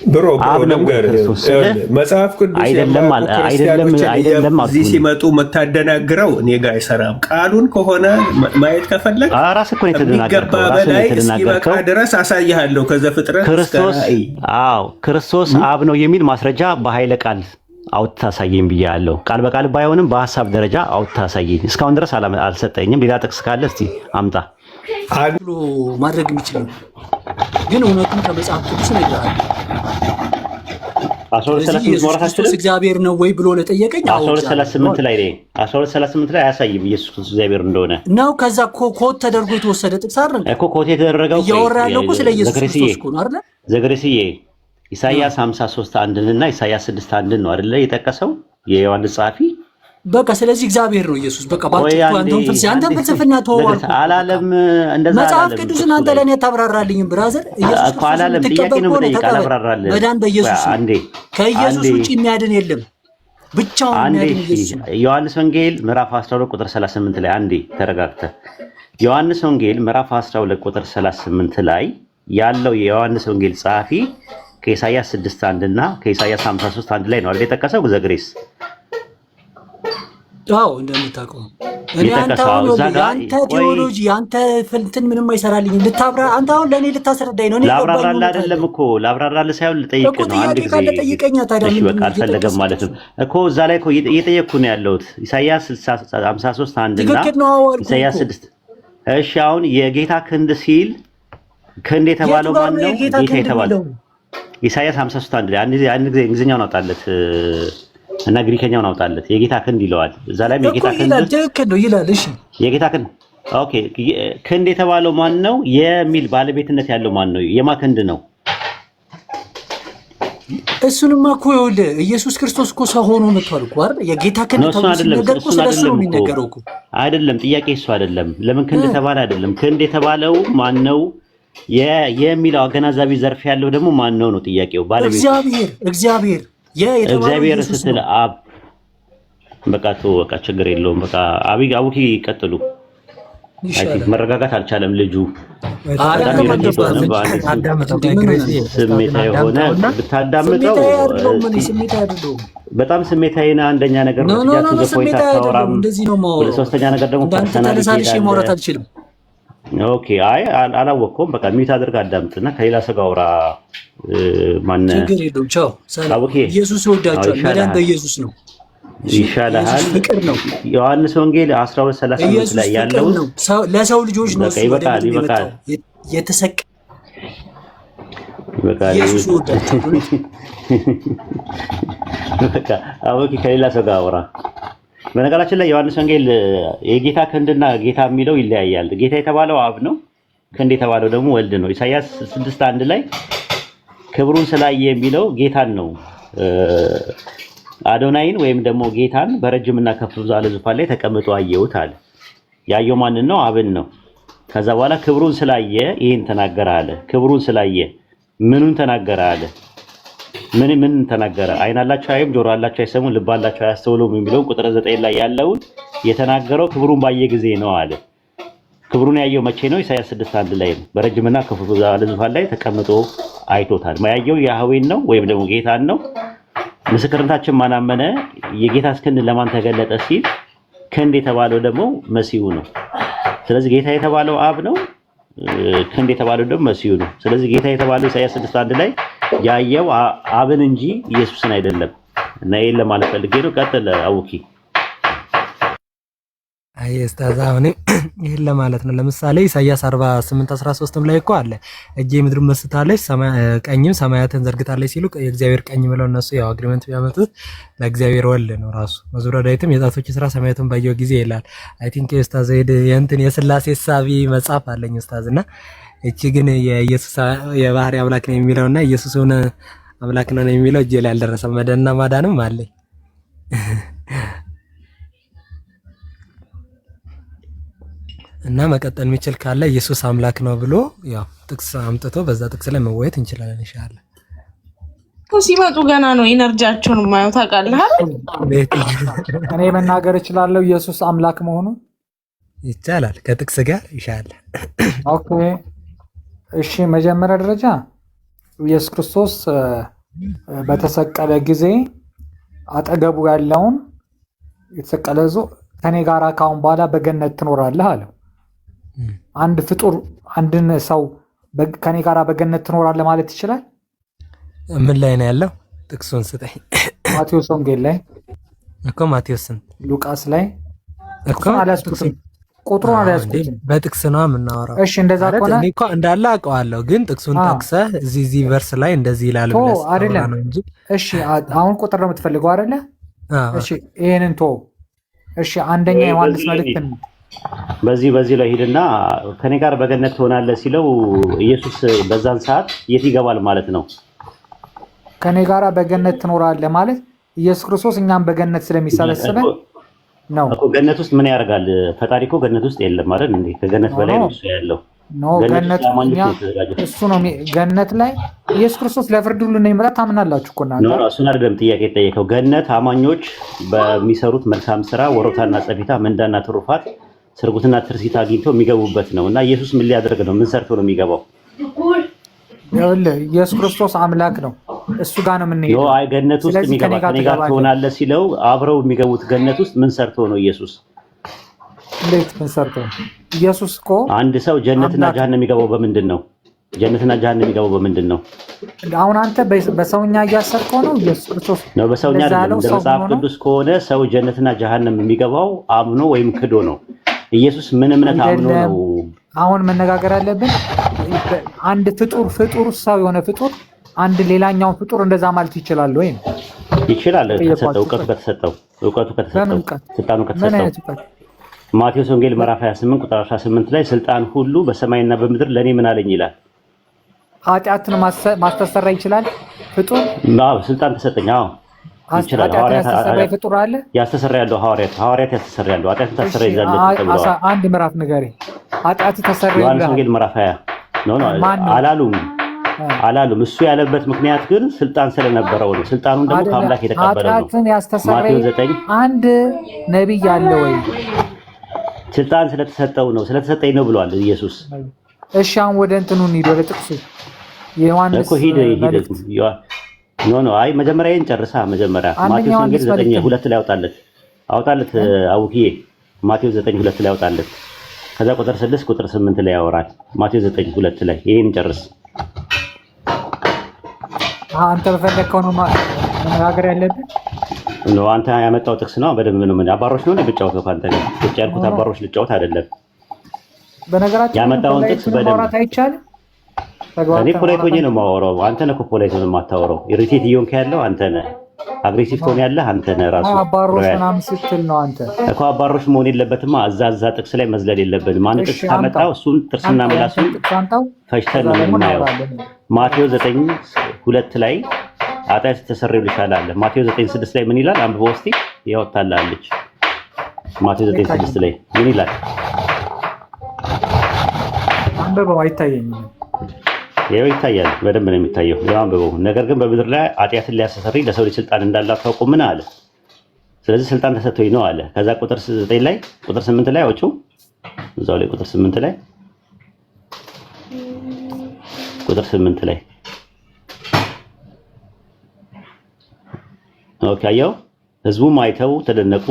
ብሮ ነገር መጽሐፍ ቅዱስ አይደለም እዚህ ሲመጡ መታደናግረው እኔ ጋር አይሰራም። ቃሉን ከሆነ ማየት ከፈለግ የሚገባ በላይ እስኪበቃ ድረስ አሳይሃለሁ። ከዘፍጥረት ክርስቶስ አብ ነው የሚል ማስረጃ በኃይለ ቃል አውጥታ አሳየኝ ብያለሁ። ቃል በቃል ባይሆንም በሐሳብ ደረጃ አውጥታ አሳየኝ። እስካሁን ድረስ አልሰጠኝም። ሌላ ጥቅስ ካለ እስቲ አምጣ። ብሎ ማድረግ የሚችል ግን እውነቱን ከመጽሐፍ ቅዱስ ነው ይላል። ኢየሱስ እግዚአብሔር ነው ወይ ብሎ ለጠየቀኝ 12:38 ላይ 12:38 ላይ አያሳይም ኢየሱስ ክርስቶስ እግዚአብሔር እንደሆነ ነው። ከዛ ኮት ተደርጎ የተወሰደ ጥቅስ አይደል እኮ ኮት የተደረገው እያወራ ያለው እኮ ስለ ኢየሱስ ክርስቶስ እኮ ነው አይደል? ዘገሬስዬ ኢሳይያስ 53:1 እና ኢሳይያስ 6:1 ነው አይደል የጠቀሰው የዮሐንስ ጸሐፊ። በቃ ስለዚህ እግዚአብሔር ነው ኢየሱስ። በቃ አንተን ፍልስፍና ተወዋል አላለም። እንደዛ መጽሐፍ ቅዱስን አንተ ለኔ ታብራራልኝ ብራዘር። ኢየሱስ እኮ አላለም። ጥያቄ ነው የምጠይቅ አላብራራልህ። መዳን በኢየሱስ ከኢየሱስ ውጪ የሚያድን የለም። ብቻውን የሚያድን ኢየሱስ ነው። ዮሐንስ ወንጌል ምዕራፍ 12 ቁጥር 38 ላይ አንዴ ተረጋግተህ። ዮሐንስ ወንጌል ምዕራፍ 12 ቁጥር 38 ላይ ያለው የዮሐንስ ወንጌል ጸሐፊ ከኢሳይያስ 6:1 እና ከኢሳይያስ 53:1 ላይ ነው አይደል የጠቀሰው ዘግሬስ? አዎ እንደምታውቀው እኔ አንተ ቴዎሎጂ አንተ ፍልትን ምንም አይሰራልኝም። ልታብራ አንተ አሁን ለኔ ልታስረዳኝ ነው። እኔ ላብራራልህ አይደለም እኮ ላብራራልህ ሳይሆን ልጠይቅ ነው። አንድ ጊዜ ጠይቀኛ። ታዲያ እሺ በቃ አልፈለገም ማለት ነው እኮ እዛ ላይ እኮ እየጠየቅኩ ነው ያለሁት። ኢሳይያስ 53:1 እና ኢሳይያስ 6 እሺ አሁን የጌታ ክንድ ሲል ክንድ የተባለው ማን ነው? ጌታ የተባለው ኢሳይያስ 53:1 ላይ አንድ ጊዜ እንግሊዝኛውን አውጣለት እና ግሪከኛውን አውጣለት። የጌታ ክንድ ይለዋል። እዛ ላይ የጌታ ክንድ ይላል። እሺ የጌታ ክንድ ኦኬ። ክንድ የተባለው ማን ነው የሚል ባለቤትነት ያለው ማን ነው? የማ ክንድ ነው? እሱንማ እኮ ይኸውልህ ኢየሱስ ክርስቶስ እኮ ሰው ሆኖ መጥቷል እኮ አይደል? የጌታ ክንድ ነገር እኮ ስለሱ ነው የሚነገረው እኮ አይደለም። ጥያቄ እሱ አይደለም። ለምን ክንድ ተባለ? አይደለም ክንድ የተባለው ማን ነው የሚለው አገናዛቢ ዘርፍ ያለው ደግሞ ማን ነው ነው ጥያቄው። ባለቤት እግዚአብሔር ስትል አብ በቃ በቃ ችግር የለውም። በቃ አቡኪ ይቀጥሉ። መረጋጋት አልቻለም ልጁ። ስሜታዊ የሆነ ብታዳምጠው በጣም ስሜታዊ ነህ። አንደኛ ነገር ሶስተኛ ነገር ደግሞ ኦኬ አይ አላወቅኩም። በቃ ሚውት አድርግ አዳምጥና ከሌላ ሰው ጋር አውራ። ማን ችግር የለውም። ቻው ሰላም። ኢየሱስ ይወዳቸዋል። መዳን በኢየሱስ ነው። ይሻላል። ፍቅር ነው። ዮሐንስ ወንጌል 12:38 ላይ ያለው ለሰው ልጆች ነው። ይበቃል። የተሰቀ ይበቃል። ኢየሱስ ይወዳቸዋል። በቃ አውቂ ከሌላ ሰው ጋር አውራ። በነገራችን ላይ ዮሐንስ ወንጌል የጌታ ክንድና ጌታ የሚለው ይለያያል። ጌታ የተባለው አብ ነው። ክንድ የተባለው ደግሞ ወልድ ነው። ኢሳይያስ 6:1 ላይ ክብሩን ስላየ የሚለው ጌታን ነው። አዶናይን ወይም ደግሞ ጌታን በረጅምና ከፍ ባለ ዙፋን ላይ ተቀምጦ አየሁት አለ። ያየው ማንን ነው? አብን ነው። ከዛ በኋላ ክብሩን ስላየ ይሄን ተናገረ አለ። ክብሩን ስላየ ምኑን ተናገረ አለ? ምን ተናገረ? አይን አላቸው አይም፣ ጆሮ አላቸው አይሰሙም፣ ልብ አላቸው አያስተውሉም የሚለው ቁጥር 9 ላይ ያለውን የተናገረው ክብሩን ባየ ጊዜ ነው አለ። ክብሩን ያየው መቼ ነው? ኢሳይያስ 6:1 ላይ ነው። በረጅምና ከፍ ባለ ዙፋን ላይ ተቀምጦ አይቶታል። ማያየው ያህዌን ነው ወይም ደግሞ ጌታን ነው። ምስክርነታችን ማን አመነ? የጌታ ክንድ ለማን ተገለጠ ሲል ክንድ የተባለው ደግሞ መሲሁ ነው። ስለዚህ ጌታ የተባለው አብ ነው። ክንድ የተባለው ደግሞ መሲሁ ነው። ስለዚህ ጌታ የተባለው ኢሳይያስ 6:1 ላይ ያየው አብን እንጂ ኢየሱስን አይደለም። እና ይሄን ለማለት ፈልጌ ነው። ቀጥል አውኪ። አይ ኡስታዝ አሁን ይሄን ለማለት ነው። ለምሳሌ ኢሳይያስ 48:13 ላይ እኮ አለ እጄ ምድር መስታለች ቀኝም ሰማያትን ዘርግታለች ሲሉ የእግዚአብሔር ቀኝ ብለው እነሱ ያው አግሪመንት ቢያመጡት ለእግዚአብሔር ወልድ ነው ራሱ። መዝሙረ ዳዊትም የጣቶች ስራ ሰማያትን ባየው ጊዜ ይላል። አይ ቲንክ ኡስታዝ የእንትን የሥላሴ ሳቢ መጽሐፍ አለኝ ኡስታዝና እቺ ግን የኢየሱስ የባህሪ አምላክ ነው የሚለውና ኢየሱስ ሆነ አምላክ ነው የሚለው እጄ ላይ አልደረሰም። መደና ማዳንም አለኝ። እና መቀጠል የሚችል ካለ ኢየሱስ አምላክ ነው ብሎ ያው ጥቅስ አምጥቶ በዛ ጥቅስ ላይ መወየት እንችላለን ኢንሻአላህ። ሲመጡ ገና ነው ኢነርጂያቸውን ማየው ታውቃለህ አይደል? እኔ መናገር እችላለሁ ኢየሱስ አምላክ መሆኑን ይቻላል ከጥቅስ ጋር ኢንሻአላህ። ኦኬ እሺ፣ መጀመሪያ ደረጃ ኢየሱስ ክርስቶስ በተሰቀለ ጊዜ አጠገቡ ያለውን የተሰቀለ ሰው ከኔ ጋር ካሁን በኋላ በገነት ትኖራለህ አለው። አንድ ፍጡር አንድን ሰው ከኔ ጋር በገነት ትኖራለህ ማለት ይችላል? ምን ላይ ነው ያለው? ጥቅሱን ስጠኝ። ማቴዎስ ወንጌል ላይ እኮ ማቴዎስ ስንት? ሉቃስ ላይ እኮ አልያዝኩትም፣ ቁጥሩን አልያዝኩትም። በጥቅስ ነው የምናወራው። እሺ እንደዛ ከሆነ እኔ እኮ እንዳለ አውቀዋለሁ፣ ግን ጥቅሱን ጠቅሰህ እዚህ ቨርስ ላይ እንደዚህ ይላል ብለህ አይደለም ነው እንጂ። እሺ አሁን ቁጥር ነው የምትፈልገው አይደለ? እሺ ይሄንን ቶ እሺ አንደኛ ዮሐንስ መልእክት በዚህ ላይ ሂድና ከኔ ጋር በገነት ትሆናለህ ሲለው ኢየሱስ በዛን ሰዓት የት ይገባል ማለት ነው? ከኔ ጋር በገነት ትኖራለህ ማለት ኢየሱስ ክርስቶስ እኛም በገነት ስለሚሰበስበን ነው እኮ። ገነት ውስጥ ምን ያደርጋል? ፈጣሪ እኮ ገነት ውስጥ የለም ማለት እንዴ? ከገነት በላይ ነው እሱ ያለው። ገነት እሱ ነው። ገነት ላይ ኢየሱስ ክርስቶስ ለፍርድ ሁሉ ነው የሚመጣ ታምናላችሁ እኮ እናንተ? ነው እሱን አይደለም ጥያቄ የጠየቀው። ገነት አማኞች በሚሰሩት መልካም ስራ ወሮታና ጸፊታ ምንዳና ትሩፋት ስርጉትና ትርሲት አግኝተው የሚገቡበት ነው። እና ኢየሱስ ምን ሊያደርግ ነው? ምን ሰርቶ ነው የሚገባው? ኢየሱስ ክርስቶስ አምላክ ነው። እሱ ጋር ነው የምንሄደው። አይ ገነት ውስጥ የሚገባ ከኔ ጋር ትሆናለህ ሲለው አብረው የሚገቡት ገነት ውስጥ ምን ሰርቶ ነው ኢየሱስ? እንዴት ምን ሰርቶ? ኢየሱስ እኮ አንድ ሰው ጀነትና ጀሃነም የሚገባው በምንድን ነው? ጀነትና ጀሃነም የሚገባው በምንድን ነው? አሁን አንተ በሰውኛ እያሰርከው ነው። ኢየሱስ ክርስቶስ ነው በሰውኛ አይደለም። በመጽሐፍ ቅዱስ ከሆነ ሰው ጀነትና ጀሃነም የሚገባው አምኖ ወይም ክዶ ነው። ኢየሱስ ምን እምነት አምኖ ነው? አሁን መነጋገር ያለብን አንድ ፍጡር ሰው የሆነ ፍጡር አንድ ሌላኛውን ፍጡር እንደዛ ማለት ይችላል ወይ? ይችላል። እውቀቱ ከተሰጠው ስልጣኑ ከተሰጠው ማቴዎስ ወንጌል ምዕራፍ 28 ቁጥር 18 ላይ ስልጣን ሁሉ በሰማይና በምድር ለኔ ምን አለኝ ይላል። ኃጢአትን ማስተሰራ ይችላል ፍጡር? አዎ ስልጣን ተሰጠኝ። አዎ ይችላል። ሐዋርያት ፍጡር አለ ያስተሰራ ያለው ሐዋርያት ያስተሰራ ያለው ኃጢአትን ታሰራ ይዛል ተብሏል። አንድ ምዕራፍ ንገሪ። ኃጢአት ተሰራ ይላል ዮሐንስ ወንጌል ምዕራፍ 20 ነው አላሉም። እሱ ያለበት ምክንያት ግን ስልጣን ስለነበረው ነው። ስልጣኑን ደግሞ ከአምላክ የተቀበለ ነው። ኃጢአትን ያስተሰራ አንድ ነብይ አለ ወይ? ስልጣን ስለተሰጠው ነው። ስለተሰጠኝ ነው ብሏል ኢየሱስ። እሺ አሁን ወደ እንትኑ እንሂድ፣ ወደ ጥቅሱ ዮሐንስ እኮ ሂድ። አይ መጀመሪያ ይሄን ጨርሳ። መጀመሪያ ማቴዎስ ወንጌል 9:2 ላይ አውጣለት አውኪዬ። ማቴዎስ 9:2 ላይ አውጣለት። ከዛ ቁጥር 6 ቁጥር 8 ላይ ያወራል። ማቴዎስ 9:2 ላይ ይሄን ጨርስ። አንተ በፈለከው ነው መነጋገር ያለብን ነው። አንተ ያመጣው ጥቅስ ነው። በደንብ ነው። ምን አባሮች ነው ልጫወተው? ካንተ ጋር ቁጭ ያልኩት አባሮች ልጫወት አይደለም። በነገራችን ያመጣውን ጥቅስ በደንብ አይቻልም። እኔ ፖላይት ሆኜ ነው የማወራው። አንተ ነህ እኮ ፖላይት ነው የማታወራው። ኢሪቴት እየሆንክ ያለው አንተ ነህ። አግሬሲቭ ከሆነ ያለህ አንተ ነህ ራሱ። አባሮች ምናምን ስትል ነው አንተ እኮ። አባሮች መሆን የለበትማ። እዛ ጥቅስ ላይ መዝለል የለብንም። ማን ጥቅስ ካመጣው እሱን ጥርስና ምላሱን ፈጅተን ነው የምናየው። ማቴዎስ 9:2 ላይ ኃጢአት ተሰርዮልሻል አለ። ማቴዎስ 9:6 ላይ ምን ይላል? አንብበው እስቲ። ያወጣላለች። ማቴዎስ 9:6 ላይ ምን ይላል? አንብበው። አይታየኝም። ይኸው ይታያል። በደንብ ነው የሚታየው። ያው አንብበው። ነገር ግን በምድር ላይ ኃጢአትን ሊያስተሰርይ ለሰው ልጅ ስልጣን እንዳለው አታውቁም ምን አለ? ስለዚህ ስልጣን ተሰጥቶኝ ነው አለ። ከዛ ቁጥር 9 ላይ ቁጥር 8 ላይ አውጪው። እዛው ላይ ቁጥር 8 ላይ ኦኬ። አየው። ህዝቡም አይተው ተደነቁ።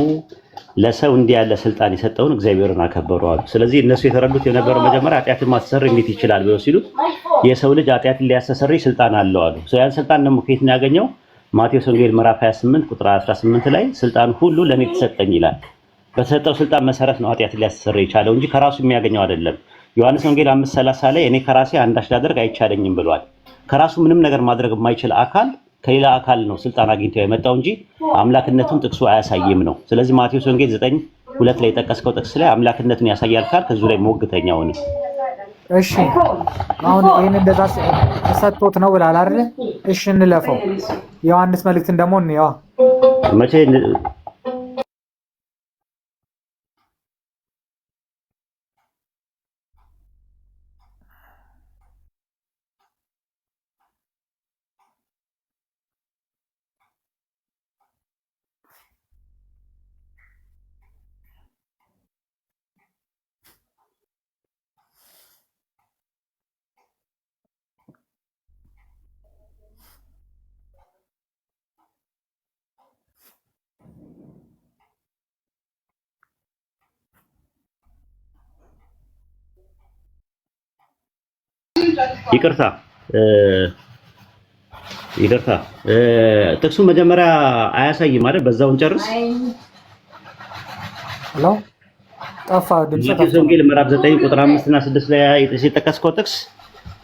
ለሰው እንዲህ ያለ ስልጣን የሰጠውን እግዚአብሔርን አከበሩ አሉ። ስለዚህ እነሱ የተረዱት የነበረው መጀመሪያ ኃጢአትን ማስተሰረይ እንዴት ይችላል ብለው ሲሉት የሰው ልጅ ኃጢአትን ሊያስተሰርይ ስልጣን አለው አሉ። ያን ስልጣን ደግሞ ከየት ነው ያገኘው? ማቴዎስ ወንጌል ምዕራፍ 28 ቁጥር 18 ላይ ስልጣን ሁሉ ለኔ ተሰጠኝ ይላል። በተሰጠው ስልጣን መሰረት ነው ኃጢአትን ሊያስተሰርይ የቻለው እንጂ ከራሱ የሚያገኘው አይደለም። ዮሐንስ ወንጌል 5:30 ላይ እኔ ከራሴ አንዳች ላደርግ አይቻለኝም ብሏል። ከራሱ ምንም ነገር ማድረግ የማይችል አካል ከሌላ አካል ነው ስልጣን አግኝቶ የመጣው እንጂ አምላክነቱን ጥቅሱ አያሳይም ነው። ስለዚህ ማቴዎስ ወንጌል 9:2 ላይ የጠቀስከው ጥቅስ ላይ አምላክነቱን ያሳያል ካል ከዙ ላይ ሞግተኛው ነው። እሺ አሁን ይሄን እንደዛ ተሰጥቶት ነው ብላል አይደል? እሺ እንለፈው። ዮሐንስ መልእክትን ደግሞ እንየዋ መቼ ይቅርታ ጥቅሱ መጀመሪያ አያሳይም ማለት በዛውን ጨርስ። ሄሎ ጠፋ ድምጽ። ማቴዎስ ወንጌል ምዕራፍ 9 ቁጥር 5 እና 6 ላይ የተጠቀሰው ጥቅስ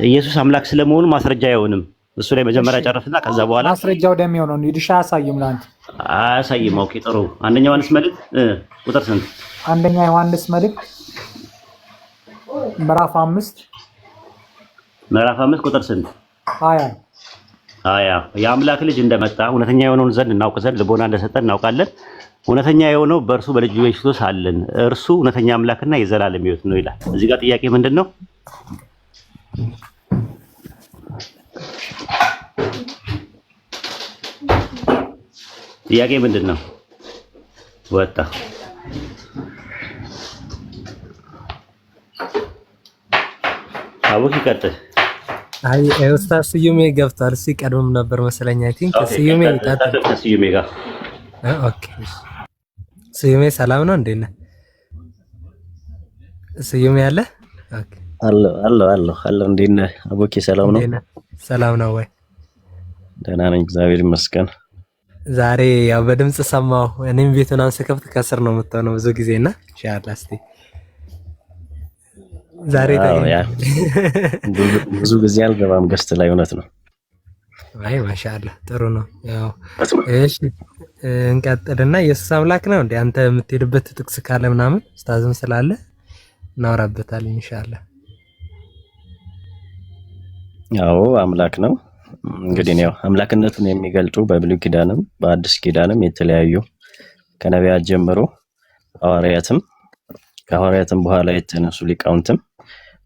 ኢየሱስ አምላክ ስለመሆኑ ማስረጃ አይሆንም። እሱ ላይ መጀመሪያ ጨርስና ከዛ በኋላ ማስረጃው እንደሚሆነው ነው። ይድሻ አያሳይም ላንተ አያሳይም። ኦኬ ጥሩ። አንደኛ ዮሐንስ መልእክት ቁጥር ስንት? አንደኛ ዮሐንስ መልእክት ምዕራፍ 5 ቁጥር ስንት? 20 የአምላክ ልጅ እንደመጣ እውነተኛ የሆነውን ዘንድ እናውቅ ዘንድ ልቦና እንደሰጠን እናውቃለን። እውነተኛ የሆነው በእርሱ በልጁ ኢየሱስ አለን። እርሱ እውነተኛ አምላክና የዘላለም ሕይወት ነው ይላል። እዚህ ጋር ጥያቄ ምንድን ነው? ጥያቄ ምንድን ነው? ወጣ አቡኪ ቀጥል። አይ ኡስታዝ ስዩሜ ገብቷል። እሱ ቀድሞም ነበር መሰለኝ። አይ ቲንክ ስዩሜ ይቀጥል። ስዩሜ ጋር ኦኬ። ስዩሜ ሰላም ነው? እንዴት ነህ ስዩሜ? አለ ኦኬ። አሎ እንዴት ነህ አቡኪ? ሰላም ነው? ሰላም ነው ወይ? ደህና ነኝ እግዚአብሔር ይመስገን። ዛሬ ያው በድምጽ ሰማሁ። እኔም ቤቱን አንስከፍት ከስር ነው የምትሆነው ብዙ ጊዜና ኢንሻአላህ እስቲ ዛሬ ብዙ ጊዜ አልገባም ገስት ላይ እውነት ነው። አይ ማሻአላህ ጥሩ ነው። ያው እሺ እንቀጥልና ኢየሱስ አምላክ ነው እንዴ? አንተ የምትሄድበት ጥቅስ ካለ ምናምን ኡስታዝም ስላለ እናወራበታለን ኢንሻአላህ። ያው አምላክ ነው እንግዲህ ነው አምላክነቱን የሚገልጡ በብሉይ ኪዳንም በአዲስ ኪዳንም የተለያዩ ከነቢያት ጀምሮ ሐዋርያትም ከሐዋርያትም በኋላ የተነሱ ሊቃውንትም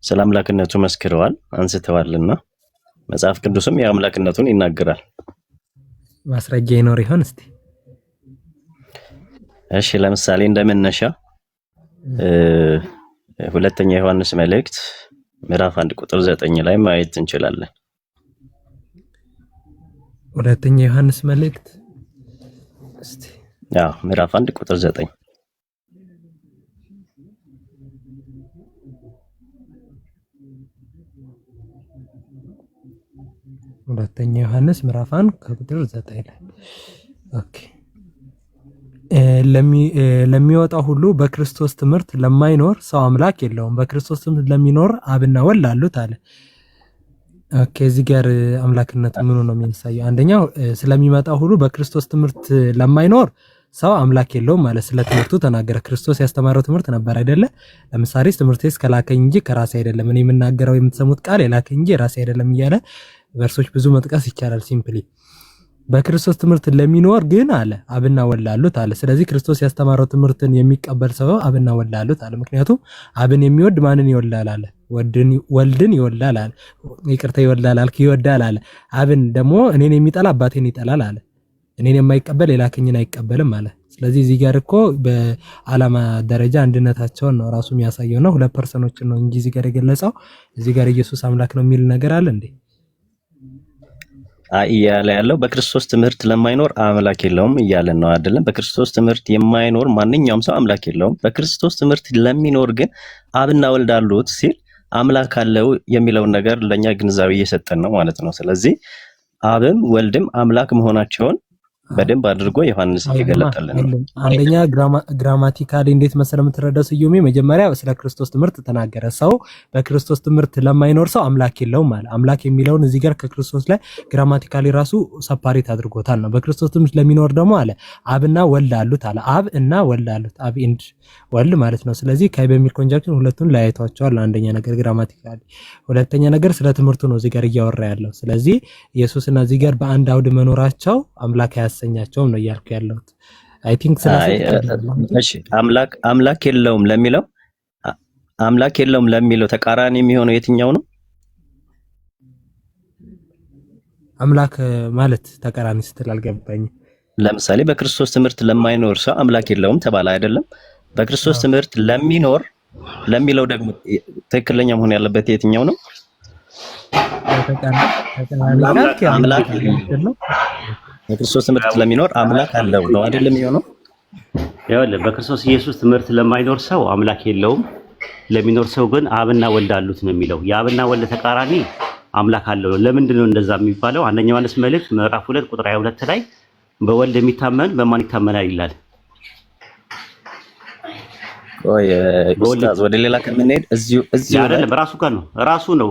ስለ አምላክነቱ መስክረዋል አንስተዋልና መጽሐፍ ቅዱስም የአምላክነቱን ይናገራል። ማስረጃ ይኖር ይሆን እስቲ? እሺ ለምሳሌ እንደመነሻ ሁለተኛ ዮሐንስ መልእክት ምዕራፍ 1 ቁጥር 9 ላይ ማየት እንችላለን። ሁለተኛ ዮሐንስ መልእክት እስቲ ምዕራፍ 1 ቁጥር 9 ሁለተኛ ዮሐንስ ምዕራፍ 1 ከቁጥር 9 ላይ ኦኬ። ለሚወጣው ሁሉ በክርስቶስ ትምህርት ለማይኖር ሰው አምላክ የለውም። በክርስቶስ ትምህርት ለሚኖር አብና ወልድ አሉት አለ። ኦኬ እዚህ ጋር አምላክነት ምኑ ነው የሚያሳየው? አንደኛው ስለሚመጣው ሁሉ በክርስቶስ ትምህርት ለማይኖር ሰው አምላክ የለውም ማለት ስለ ትምህርቱ ተናገረ። ክርስቶስ ያስተማረው ትምህርት ነበር አይደለ? ለምሳሌ ትምህርቴስ ከላከኝ እንጂ ከራሴ አይደለም፣ እኔ የምናገረው የምትሰሙት ቃል የላከኝ እንጂ ራሴ አይደለም እያለ ቨርሶች ብዙ መጥቀስ ይቻላል። ሲምፕሊ በክርስቶስ ትምህርት ለሚኖር ግን አለ አብና ወልድ አሉት አለ። ስለዚህ ክርስቶስ ያስተማረው ትምህርትን የሚቀበል ሰው አብና ወልድ አሉት አለ። ምክንያቱም አብን የሚወድ ማንን ይወልዳል አለ? ወልድን ይወልዳል አለ። ይቅርታ ይወልዳል አልክ፣ ይወዳል አለ። አብን ደግሞ እኔን የሚጠላ አባቴን ይጠላል አለ። እኔን የማይቀበል የላከኝን አይቀበልም አለ። ስለዚህ እዚህ ጋር እኮ በዓላማ ደረጃ አንድነታቸውን ነው ራሱ የሚያሳየው ነው። ሁለት ፐርሰኖችን ነው እንጂ እዚህ ጋር የገለጸው እዚህ ጋር ኢየሱስ አምላክ ነው የሚል ነገር አለ እንዴ? እያለ ያለው በክርስቶስ ትምህርት ለማይኖር አምላክ የለውም እያለን ነው አይደለም? በክርስቶስ ትምህርት የማይኖር ማንኛውም ሰው አምላክ የለውም። በክርስቶስ ትምህርት ለሚኖር ግን አብና ወልድ አሉት ሲል አምላክ አለው የሚለውን ነገር ለኛ ግንዛቤ እየሰጠን ነው ማለት ነው። ስለዚህ አብም ወልድም አምላክ መሆናቸውን በደንብ አድርጎ ዮሐንስ እየገለጠልን ነው። አንደኛ ግራማቲካሊ እንዴት መሰለ የምትረዳው ስዩሜ መጀመሪያ ስለ ክርስቶስ ትምህርት ተናገረ። ሰው በክርስቶስ ትምህርት ለማይኖር ሰው አምላክ የለውም ማለት አምላክ የሚለውን እዚህ ጋር ከክርስቶስ ላይ ግራማቲካሊ ራሱ ሰፓሬት አድርጎታል ነው። በክርስቶስ ትምህርት ለሚኖር ደግሞ አለ አብና ወልድ አሉት አለ። አብ እና ወልድ አሉት፣ አብ ኤንድ ወልድ ማለት ነው። ስለዚህ ከይ በሚል ኮንጃክሽን ሁለቱን ለያይቷቸዋል። አንደኛ ነገር ግራማቲካሊ፣ ሁለተኛ ነገር ስለ ትምህርቱ ነው እዚህ ጋር እያወራ ያለው። ስለዚህ ኢየሱስና እዚህ ጋር በአንድ አውድ መኖራቸው አምላክ ያሰኛቸውም ነው እያልኩ ያለሁት። አይ ቲንክ እሺ አምላክ የለውም ለሚለው ተቃራኒ የሚሆነው የትኛው ነው? አምላክ ማለት ተቃራኒ ስትል አልገባኝም። ለምሳሌ በክርስቶስ ትምህርት ለማይኖር ሰው አምላክ የለውም ተባለ አይደለም? በክርስቶስ ትምህርት ለሚኖር ለሚለው ደግሞ ትክክለኛ መሆን ያለበት የትኛው ነው? አምላክ በክርስቶስ ትምህርት ለሚኖር አምላክ አለው ነው አይደለም የሚሆነው? ይኸውልህ በክርስቶስ ኢየሱስ ትምህርት ለማይኖር ሰው አምላክ የለውም። ለሚኖር ሰው ግን አብና ወልድ አሉት ነው የሚለው። የአብና ወልድ ተቃራኒ አምላክ አለው። ለምንድን ነው እንደዛ የሚባለው? አንደኛ ዮሐንስ መልእክት ምዕራፍ 2 ቁጥር 22 ላይ በወልድ የሚታመን በማን ይታመናል ይላል። ወይ ኡስታዝ ወደ ሌላ ከምንሄድ እዚሁ አይደለም፣ ራሱ ጋር ነው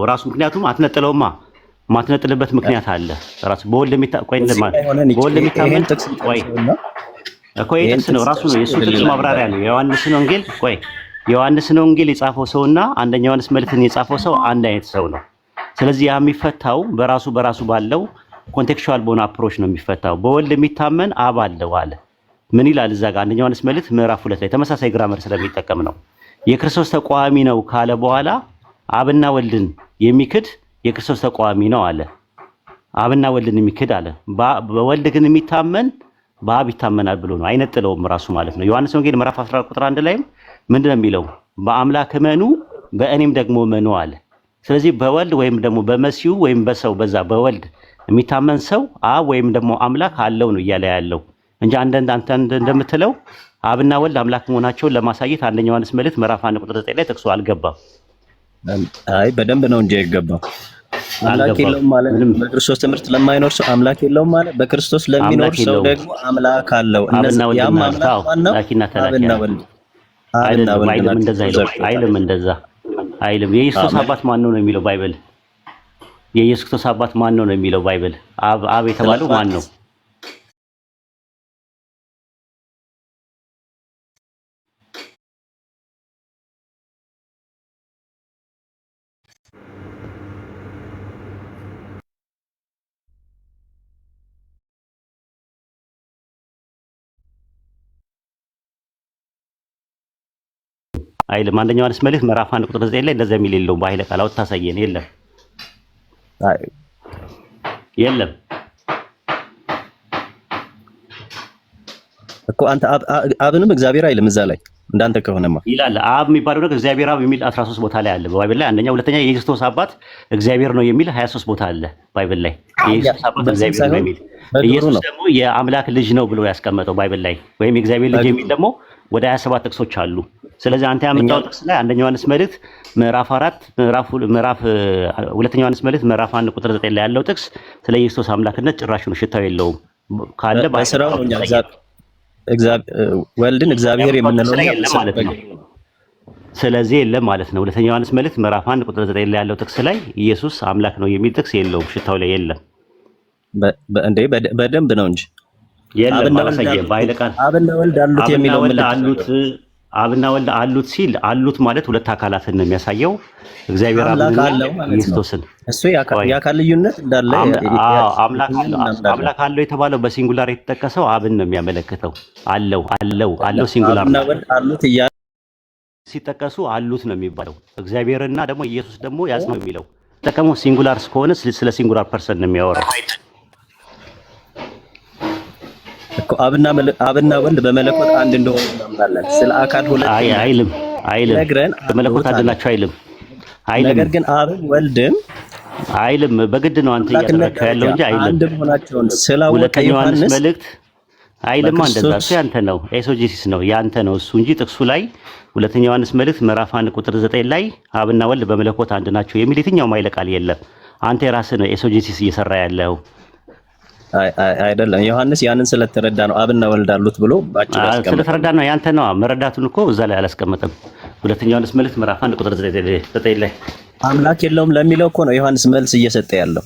ራሱ። ምክንያቱም አትነጥለውማ፣ ማትነጥልበት ምክንያት አለ። ራሱ በወልድ የሚታመን ጥቅስ ነው ራሱ ነው። የሱ ጥቅስ ማብራሪያ ነው። የዮሐንስን ወንጌል የጻፈው ሰውና አንደኛ ዮሐንስ መልእክትን የጻፈው ሰው አንድ አይነት ሰው ነው። ስለዚህ ያ የሚፈታው በራሱ ባለው ኮንቴክስቹዋል በሆነ አፕሮች ነው የሚፈታው። በወልድ የሚታመን አብ አለው አለ። ምን ይላል እዛ ጋር? አንደኛ ዮሐንስ መልእክት ምዕራፍ 2 ላይ ተመሳሳይ ግራመር ስለሚጠቀም ነው። የክርስቶስ ተቃዋሚ ነው ካለ በኋላ አብና ወልድን የሚክድ የክርስቶስ ተቃዋሚ ነው አለ። አብና ወልድን የሚክድ አለ። በወልድ ግን የሚታመን በአብ ይታመናል ብሎ ነው። አይነጥለውም ራሱ ማለት ነው። ዮሐንስ ወንጌል ምዕራፍ 14 ቁጥር 1 ላይም ምንድነው የሚለው? በአምላክ እመኑ በእኔም ደግሞ እመኑ አለ። ስለዚህ በወልድ ወይም ደግሞ በመሲሁ ወይም በሰው በዛ በወልድ የሚታመን ሰው አብ ወይም ደግሞ አምላክ አለው ነው እያለ ያለው እንጂ አንተ እንደምትለው አብና ወልድ አምላክ መሆናቸውን ለማሳየት አንደኛ ዮሐንስ መልእክት ምዕራፍ 1 ቁጥር 9 ላይ ጥቅሱ አልገባም። አይ በደንብ ነው እንጂ አይገባም። አምላክ የለውም ማለት በክርስቶስ ትምህርት ለማይኖር ሰው አምላክ የለውም ማለት በክርስቶስ ለሚኖር ሰው ደግሞ አምላክ አለው። ያም አምላክ ማነው? አብና ወልድ አይልም። የኢየሱስ አባት ማን ነው የሚለው ባይብል? የኢየሱስ ክርስቶስ አባት ማን ነው የሚለው ባይብል? አብ የተባለው ማን ነው? አይልም። አንደኛ ዮሐንስ መልእክት ምዕራፍ 1 ቁጥር 9 ላይ እንደዛ የሚል የለውም። በኃይለ ቃል አውጥተህ ታሳየን። የለም እኮ አንተ አብንም እግዚአብሔር አይልም እዛ ላይ እንዳንተ ከሆነማ ይላል። አብ የሚባለው ነገር እግዚአብሔር አብ የሚል 13 ቦታ ላይ አለ በባይብል ላይ። አንደኛ፣ ሁለተኛ የክርስቶስ አባት እግዚአብሔር ነው የሚል 23 ቦታ አለ ባይብል ላይ። የክርስቶስ አባት እግዚአብሔር ነው የሚል ኢየሱስ ደግሞ የአምላክ ልጅ ነው ብሎ ያስቀመጠው ባይብል ላይ ወይም የእግዚአብሔር ልጅ የሚል ደግሞ ወደ 27 ጥቅሶች አሉ። ስለዚህ አንተ ያመጣው ጥቅስ ላይ አንደኛ ዮሐንስ መልእክት ምዕራፍ 4 ሁለተኛ ዮሐንስ መልእክት ምዕራፍ 1 ቁጥር 9 ላይ ያለው ጥቅስ ስለ ኢየሱስ አምላክነት ጭራሹን ሽታው የለውም ካለ በስራው ነው ወልድን እግዚአብሔር የምንለው ማለት ነው። ስለዚህ የለም ማለት ነው። ሁለተኛ ዮሐንስ መልእክት ምዕራፍ 1 ቁጥር 9 ላይ ያለው ጥቅስ ላይ ኢየሱስ አምላክ ነው የሚል ጥቅስ የለውም፣ ሽታው ላይ የለም። እንዴ በደንብ ነው እንጂ የለም አላሳየም። በኃይለ ቃል አብና ወልድ አሉት የሚለው አብና ወልድ አሉት ሲል አሉት ማለት ሁለት አካላትን ነው የሚያሳየው። እግዚአብሔር አብና ኢየሱስን እሱ የአካል ልዩነት እንዳለ አምላክ አለው የተባለው በሲንጉላር የተጠቀሰው አብን ነው የሚያመለክተው። አለው ሲንጉላር ነው። አሉት ሲጠቀሱ አሉት ነው የሚባለው። እግዚአብሔርና ደግሞ ኢየሱስ ደግሞ ያጽ ነው የሚለው ተጠቀሙ። ሲንጉላር እስከሆነ ስለ ሲንጉላር ፐርሰን ነው የሚያወራው እኮ አብና ወልድ በመለኮት አንድ እንደሆኑ እናምናለን። ስለ አካል ሁለት አይልም በመለኮት አንድ ናቸው አይልም። ነገር ግን አብን ወልድም አይልም። በግድ ነው አንተ እያደረግከው ያለው እንጂ አይልም። አንድ መሆናቸውን ስላወቀ ሁለተኛ ዮሐንስ መልእክት አይልም። እንደዛ እሱ ያንተ ነው፣ ኤሶጂሲስ ነው ያንተ ነው እሱ እንጂ ጥቅሱ ላይ ሁለተኛ ዮሐንስ መልእክት ምዕራፍ 1 ቁጥር 9 ላይ አብና ወልድ በመለኮት አንድ ናቸው የሚል የትኛውም ኃይለ ቃል የለም። አንተ የራስህ ነው ኤሶጂሲስ እየሰራ ያለው። አይደለም ዮሐንስ ያንን ስለተረዳ ነው አብና ወልድ አሉት ብሎ ባጭሩ ያስቀመጠው። ስለተረዳ ነው ያንተ ነው። መረዳቱን እኮ እዛ ላይ አላስቀመጠም። ሁለተኛ ዮሐንስ መልእክት ምዕራፍ 1 ቁጥር 9 ላይ አምላክ የለውም ለሚለው እኮ ነው ዮሐንስ መልስ እየሰጠ ያለው።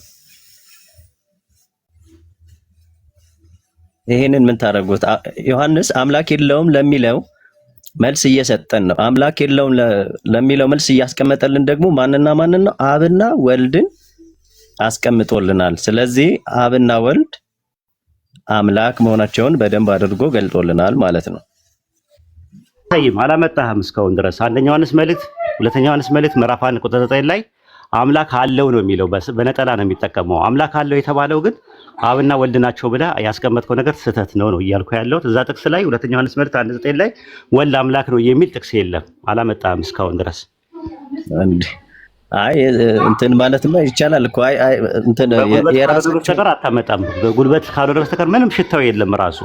ይሄንን ምን ታደርጉት? ዮሐንስ አምላክ የለውም ለሚለው መልስ እየሰጠን ነው። አምላክ የለውም ለሚለው መልስ እያስቀመጠልን ደግሞ ማንና ማንን ነው? አብና ወልድን አስቀምጦልናል። ስለዚህ አብና ወልድ አምላክ መሆናቸውን በደንብ አድርጎ ገልጦልናል ማለት ነው። አላመጣህም እስካሁን ድረስ። አንደኛ ዮሐንስ መልእክት ሁለተኛ ዮሐንስ መልእክት ምዕራፍ 1 ቁጥር 9 ላይ አምላክ አለው ነው የሚለው። በነጠላ ነው የሚጠቀመው። አምላክ አለው የተባለው ግን አብና ወልድ ናቸው ብላ ያስቀመጥከው ነገር ስህተት ነው እያልኩ ያለሁት። እዛ ጥቅስ ላይ ሁለተኛ ዮሐንስ መልእክት 1:9 ላይ ወልድ አምላክ ነው የሚል ጥቅስ የለም። አላመጣህም እስካሁን ድረስ። አይ እንትን ማለትማ ይቻላል እኮ እንትን የራሱ ነገር አታመጣም። በጉልበት ካልሆነ በስተቀር ምንም ሽታው የለም ራሱ።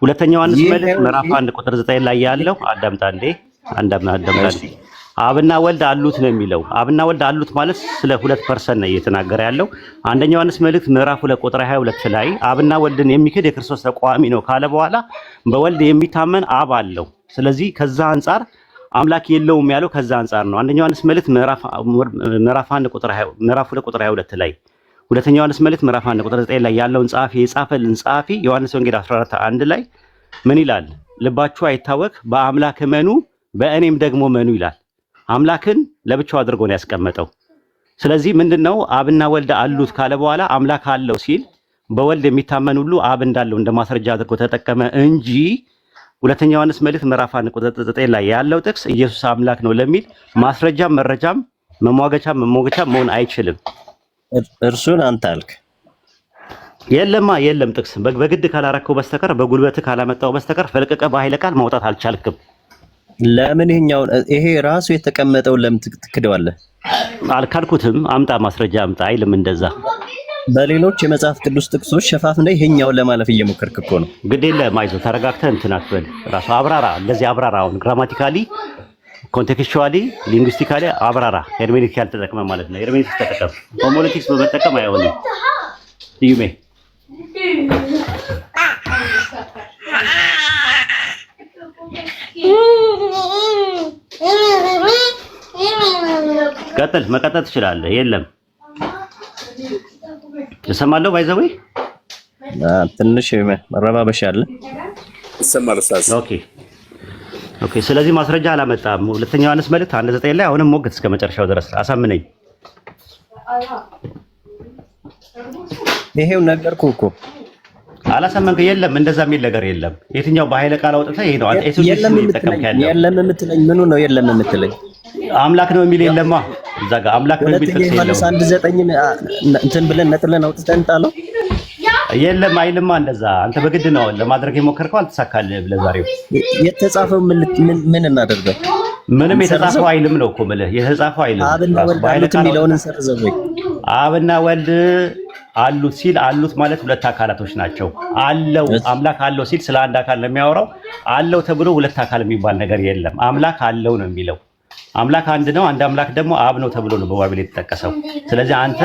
ሁለተኛ ዮሐንስ መልእክት ምዕራፍ 1 ቁጥር 9 ላይ ያለው አዳምጣ እንዴ አብና ወልድ አሉት ነው የሚለው። አብና ወልድ አሉት ማለት ስለ 2% ነው እየተናገረ ያለው። አንደኛ ዮሐንስ መልእክት ምዕራፍ 2 ቁጥር 22 ላይ አብና ወልድን የሚክድ የክርስቶስ ተቃዋሚ ነው ካለ በኋላ በወልድ የሚታመን አብ አለው። ስለዚህ ከዛ አንፃር አምላክ የለውም ያለው ከዛ አንፃር ነው። አንደኛ ዮሐንስ መልእክት ምዕራፍ 2 ቁጥር 22 ላይ፣ ሁለተኛ ዮሐንስ መልእክት ምዕራፍ 1 ቁጥር 9 ላይ ያለውን ጸሐፊ የጻፈልን ጸሐፊ ዮሐንስ ወንጌል 14:1 ላይ ምን ይላል? ልባችሁ አይታወክ፣ በአምላክ እመኑ፣ በእኔም ደግሞ እመኑ ይላል። አምላክን ለብቻው አድርጎ ነው ያስቀመጠው። ስለዚህ ምንድነው አብና ወልድ አሉት ካለ በኋላ አምላክ አለው ሲል በወልድ የሚታመን ሁሉ አብ እንዳለው እንደማስረጃ አድርጎ ተጠቀመ እንጂ ሁለተኛ ዮሐንስ መልእክት ምዕራፍ 1 ቁጥር 9 ላይ ያለው ጥቅስ ኢየሱስ አምላክ ነው ለሚል ማስረጃም መረጃም መሟገቻም መሞገቻም መሆን አይችልም። እርሱን አንተ አልክ። የለም ጥቅስ በግድ ካላረከው በስተቀር በጉልበት ካላመጣው በስተቀር ፈልቀቀ በኃይለ ቃል ማውጣት አልቻልክም። ለምን ይሄ ራሱ የተቀመጠው ለምን ትክደዋለህ? አልካልኩትም። አምጣ ማስረጃ አምጣ አይልም እንደዛ። በሌሎች የመጽሐፍ ቅዱስ ጥቅሶች ሸፋፍነህ ይሄኛውን ለማለፍ እየሞከርክ እኮ ነው። ግድ የለም አይዞህ፣ ተረጋግተህ እንትን አትበል። ራሱ አብራራ፣ እንደዚህ አብራራ። አሁን ግራማቲካሊ፣ ኮንቴክስቹዋሊ፣ ሊንጉስቲካሊ አብራራ። ሄርሜኔቲክ ያልተጠቀመ ማለት ነው። ሄርሜኔቲክስ ተጠቀም። ሆሞሌቲክስ በመጠቀም አይሆንም። ይዩሜ መቀጠል ትችላለህ። የለም እሰማለሁ። ባይዘዌ ትንሽ መረባበሽ አለ። ይሰማል ኡስታዝ። ኦኬ። ስለዚህ ማስረጃ አላመጣም። ሁለተኛ ዮሐንስ መልእክት 1:9 ላይ አሁንም ሞግት እስከ መጨረሻው ድረስ አሳምነኝ። ይሄው ነገርኩህ እኮ አላሳመንከኝ። የለም እንደዛ የሚል ነገር የለም። የትኛው በኃይለ ቃል አውጥተህ ይሄ ነው አንተ ኤሶሲስ ተጠቀምከ ያለው? የለም የምትለኝ ምኑ ነው? የለም የምትለኝ አምላክ ነው የሚል የለማ። እዛ ጋር አምላክ ነው የሚል ጥቅስ የለም። 1:9 እንትን ብለን ነጥለን አውጥተን ጣለው። የለም አይልማ እንደዛ። አንተ በግድ ነው ለማድረግ የሞከርከው፣ አልተሳካልህም። ለዛሬው የተጻፈው ምን እናደርገው? ምንም የተጻፈው አይልም ነው እኮ የምልህ። የተጻፈው አይልም። አብና ወልድ አሉት የሚለውን እንሰርዘው ወይ? አብና ወልድ አሉት ሲል አሉት ማለት ሁለት አካላቶች ናቸው። አለው አምላክ አለው ሲል ስለ አንድ አካል ነው የሚያወራው። አለው ተብሎ ሁለት አካል የሚባል ነገር የለም። አምላክ አለው ነው የሚለው። አምላክ አንድ ነው። አንድ አምላክ ደግሞ አብ ነው ተብሎ ነው በባይብል የተጠቀሰው። ስለዚህ አንተ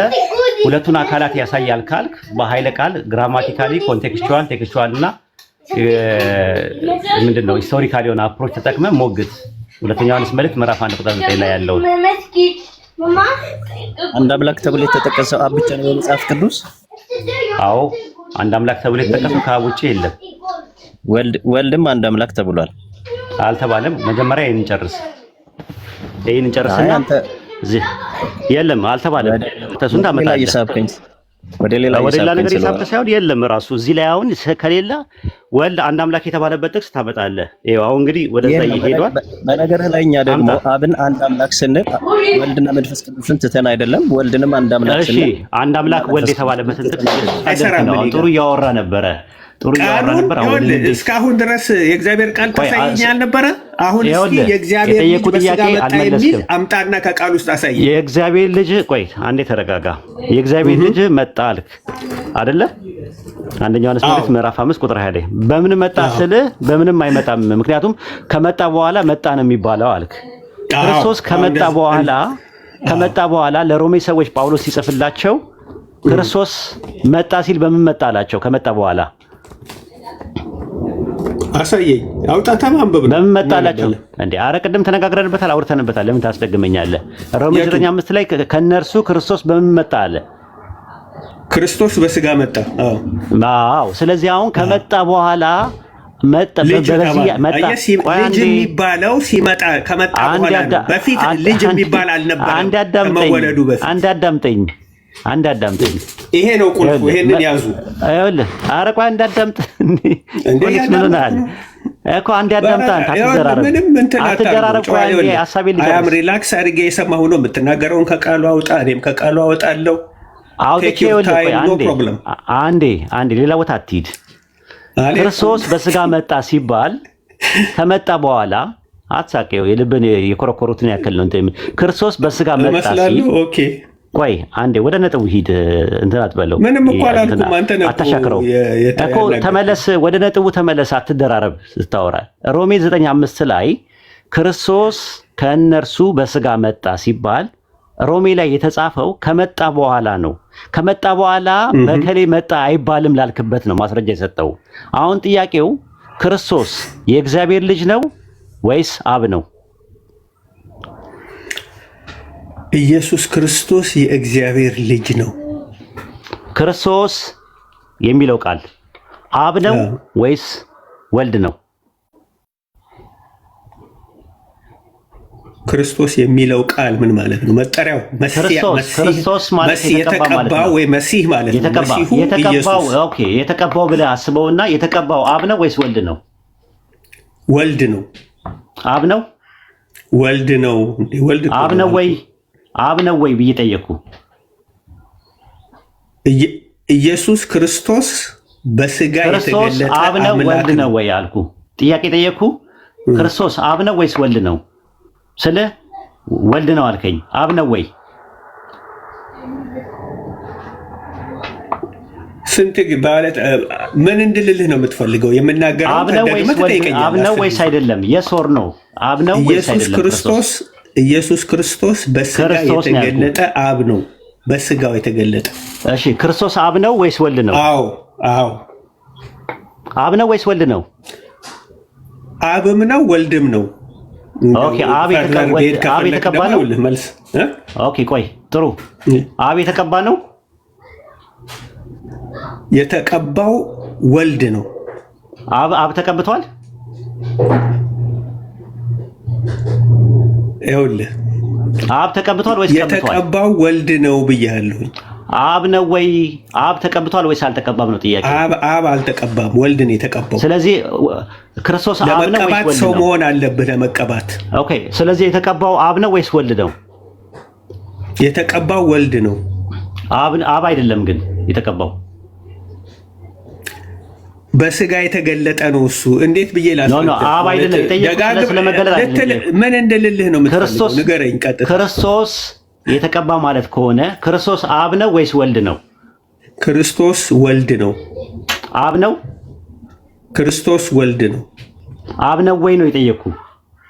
ሁለቱን አካላት ያሳያል ካልክ በኃይለ ቃል ግራማቲካሊ፣ ኮንቴክስቹዋል፣ ቴክስቹዋል እና ምንድነው ሂስቶሪካሊ የሆነ አፕሮች ተጠቅመህ ሞግት። ሁለተኛ ዮሐንስ መልእክት ምዕራፍ 1 ቁጥር 9 ላይ ያለው አንድ አምላክ ተብሎ የተጠቀሰው አብ ብቻ ነው በመጽሐፍ ቅዱስ? አዎ አንድ አምላክ ተብሎ የተጠቀሰው ከአብ ውጪ የለም። ወልድም አንድ አምላክ ተብሏል አልተባለም? መጀመሪያ ይሄን እንጨርስና የለም አልተባለም። ተሱን ታመጣለህ ወደ ሌላ ነገር ይሳብ ሳይሆን የለም ራሱ እዚህ ላይ አሁን ከሌላ ወልድ አንድ አምላክ የተባለበት ጥቅስ ታመጣለህ። ይሄው አሁን እንግዲህ ወደዛ ይሄዷል። በነገርህ ላይ እኛ ደግሞ አብን አንድ አምላክ ስንል ወልድና መንፈስ ቅዱስን ትተን አይደለም፣ ወልድንም አንድ አምላክ ስንል እሺ፣ አንድ አምላክ ወልድ የተባለበትን ጥቅስ ጥሩ እያወራ ነበረ። አሁን እስካሁን ድረስ የእግዚአብሔር ቃል ታሳየኝ አልነበረ? አሁን እስኪ የእግዚአብሔር ልጅ በስጋ መጣ የሚል አምጣና ከቃል ውስጥ አሳየኝ። የእግዚአብሔር ልጅ ቆይ አንዴ ተረጋጋ። የእግዚአብሔር ልጅ መጣ አልክ አይደለ? አንደኛ ዮሐንስ መልእክት ምዕራፍ 5 ቁጥር 20 ላይ በምን መጣ ስልህ በምንም አይመጣም፣ ምክንያቱም ከመጣ በኋላ መጣ ነው የሚባለው አልክ። ክርስቶስ ከመጣ በኋላ ለሮሜ ሰዎች ጳውሎስ ሲጽፍላቸው ክርስቶስ መጣ ሲል በምን መጣ አላቸው? ከመጣ በኋላ አሳየኝ፣ አውጣታ ማንበብ ነው። በምን መጣላቸው እንዴ? አረ ቅድም ተነጋግረንበታል፣ አውርተንበታል። ለምን ታስደግመኛለህ? ሮሜ 9:5 ላይ ከነርሱ ክርስቶስ በምን መጣ አለ? ክርስቶስ በስጋ መጣ። አዎ። ስለዚህ አሁን ከመጣ በኋላ ልጅ የሚባለው ሲመጣ ከመጣ በኋላ ነው። በፊት ልጅ የሚባል አልነበረም ከመወለዱ በፊት። አንድ አዳምጠኝ። ይሄ ነው ቁልፉ። ይሄንን ያዙ። አይወልህ አረ ቆይ አንድ አዳምጥ እኮ አንድ አዳምጥ። ምንም እንትን አትደራረብ። ቆይ ሀሳቤን ልጨርስ። ሪላክስ አድርጌ የሰማሁ ነው የምትናገረውን ከቃሉ አውጣ፣ እኔም ከቃሉ አወጣለሁ። አውጥቼ አንዴ ሌላ ቦታ አትሂድ። ክርስቶስ በስጋ መጣ ሲባል ከመጣ በኋላ አትሳቀው። የልብን የኮረኮሩትን ያክል ነው እንትን ክርስቶስ በስጋ መጣ ሲል ቆይ አንዴ ወደ ነጥቡ ሂድ። እንትን አትበለው። ምንም እኮ አላልኩም። አንተ ነህ አታሻክረው እኮ። ተመለስ፣ ወደ ነጥቡ ተመለስ። አትደራረብ ስታወራ። ሮሜ 9:5 ላይ ክርስቶስ ከእነርሱ በስጋ መጣ ሲባል ሮሜ ላይ የተጻፈው ከመጣ በኋላ ነው። ከመጣ በኋላ በከሌ መጣ አይባልም ላልክበት ነው ማስረጃ የሰጠው። አሁን ጥያቄው ክርስቶስ የእግዚአብሔር ልጅ ነው ወይስ አብ ነው? ኢየሱስ ክርስቶስ የእግዚአብሔር ልጅ ነው። ክርስቶስ የሚለው ቃል አብ ነው ወይስ ወልድ ነው? ክርስቶስ የሚለው ቃል ምን ማለት ነው? መጠሪያው ክርስቶስ ማለት የተቀባው ወይ መሲህ ማለት ነው። መሲሁ ኢየሱስ። ኦኬ፣ የተቀባው ብለህ አስበውና የተቀባው አብ ነው ወይስ ወልድ ነው? ወልድ ነው። አብ ነው? ወልድ ነው። ወልድ አብ ነው ወይ? አብ ነው ወይ ብዬ ጠየቅኩ። ኢየሱስ ክርስቶስ በስጋ የተገለጠ አብ ነው ወልድ ነው ወይ አልኩ። ጥያቄ ጠየቅኩ። ክርስቶስ አብ ነው ወይስ ወልድ ነው? ስለ ወልድ ነው አልከኝ። አብ ነው ወይ? ስንት ማለት ምን እንድልልህ ነው የምትፈልገው? የምናገረው አብ ነው ወይስ አይደለም? የስ ኦር ኖ? አብ ነው ወይስ አይደለም? ኢየሱስ ክርስቶስ በስጋ የተገለጠ አብ ነው። በስጋው የተገለጠ። እሺ፣ ክርስቶስ አብ ነው ወይስ ወልድ ነው? አዎ። አብ ነው ወይስ ወልድ ነው? አብም ነው ወልድም ነው። ኦኬ፣ አብ የተቀባ ነው። መልስ። ኦኬ፣ ቆይ ጥሩ። አብ የተቀባ ነው። የተቀባው ወልድ ነው። አብ ተቀብቷል። ይኸውልህ አብ ተቀብቷል ወይስ ቀብቷል? የተቀባው ወልድ ነው ብያለሁ። አብ ነው ወይ? አብ ተቀብቷል ወይስ አልተቀባም ነው ጥያቄ። አብ አልተቀባም፣ ወልድ ነው የተቀባው። ስለዚህ ክርስቶስ አብ ነው ወይስ ወልድ ነው? ሰው መሆን አለብህ ለመቀባት። ኦኬ፣ ስለዚህ የተቀባው አብ ነው ወይስ ወልድ ነው? የተቀባው ወልድ ነው። አብ አይደለም ግን የተቀባው በስጋ የተገለጠ ነው እሱ። እንዴት ብዬ አብ አይደለም ምን እንድልልህ ነው የምትፈልገው? ንገረኝ ቀጥታ። ክርስቶስ የተቀባ ማለት ከሆነ ክርስቶስ አብ ነው ወይስ ወልድ ነው? ክርስቶስ ወልድ ነው። አብ ነው? ክርስቶስ ወልድ ነው። አብ ነው ወይ ነው የጠየቅኩ?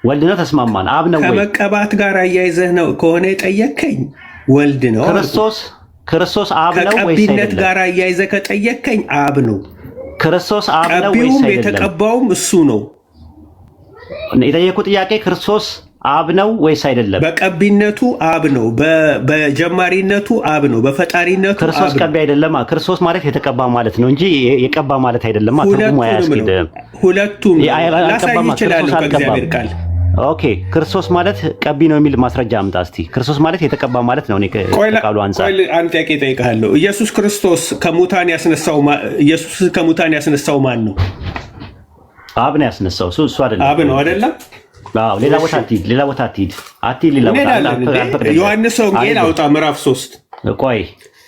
ወልድ ነው። ተስማማን። አብ ነው ወይ? ከመቀባት ጋር አያይዘህ ነው ከሆነ የጠየከኝ ወልድ ነው። ክርስቶስ አብ ነው ወይስ አይደለም? ከቀቢነት ጋር አያይዘህ ከጠየከኝ አብ ነው። ክርስቶስ አብ ነው ወይስ አይደለም? የተቀባውም እሱ ነው። የጠየቁ ጥያቄ ክርስቶስ አብ ነው ወይስ አይደለም? በቀቢነቱ አብ ነው፣ በጀማሪነቱ አብ ነው፣ በፈጣሪነቱ ክርስቶስ ቀቢ አይደለም። ክርስቶስ ማለት የተቀባ ማለት ነው እንጂ የቀባ ማለት አይደለም። ትርጉሙ አያስኬድም። ሁለቱም ላሳይ ይችላል ከእግዚአብሔር ቃል። ኦኬ፣ ክርስቶስ ማለት ቀቢ ነው የሚል ማስረጃ አምጣ እስቲ። ክርስቶስ ማለት የተቀባ ማለት ነው። እኔ ከቃሉ አንፃር አንድ ጥያቄ እጠይቅሃለሁ። ኢየሱስ ከሙታን ያስነሳው ማን ነው? አብ ነው ያስነሳው። እሱ አይደለም። አብ ነው አይደለም? አዎ። ሌላ ቦታ አትሂድ። ሌላ ቦታ ዮሐንስ ወንጌል አውጣ ምዕራፍ 3።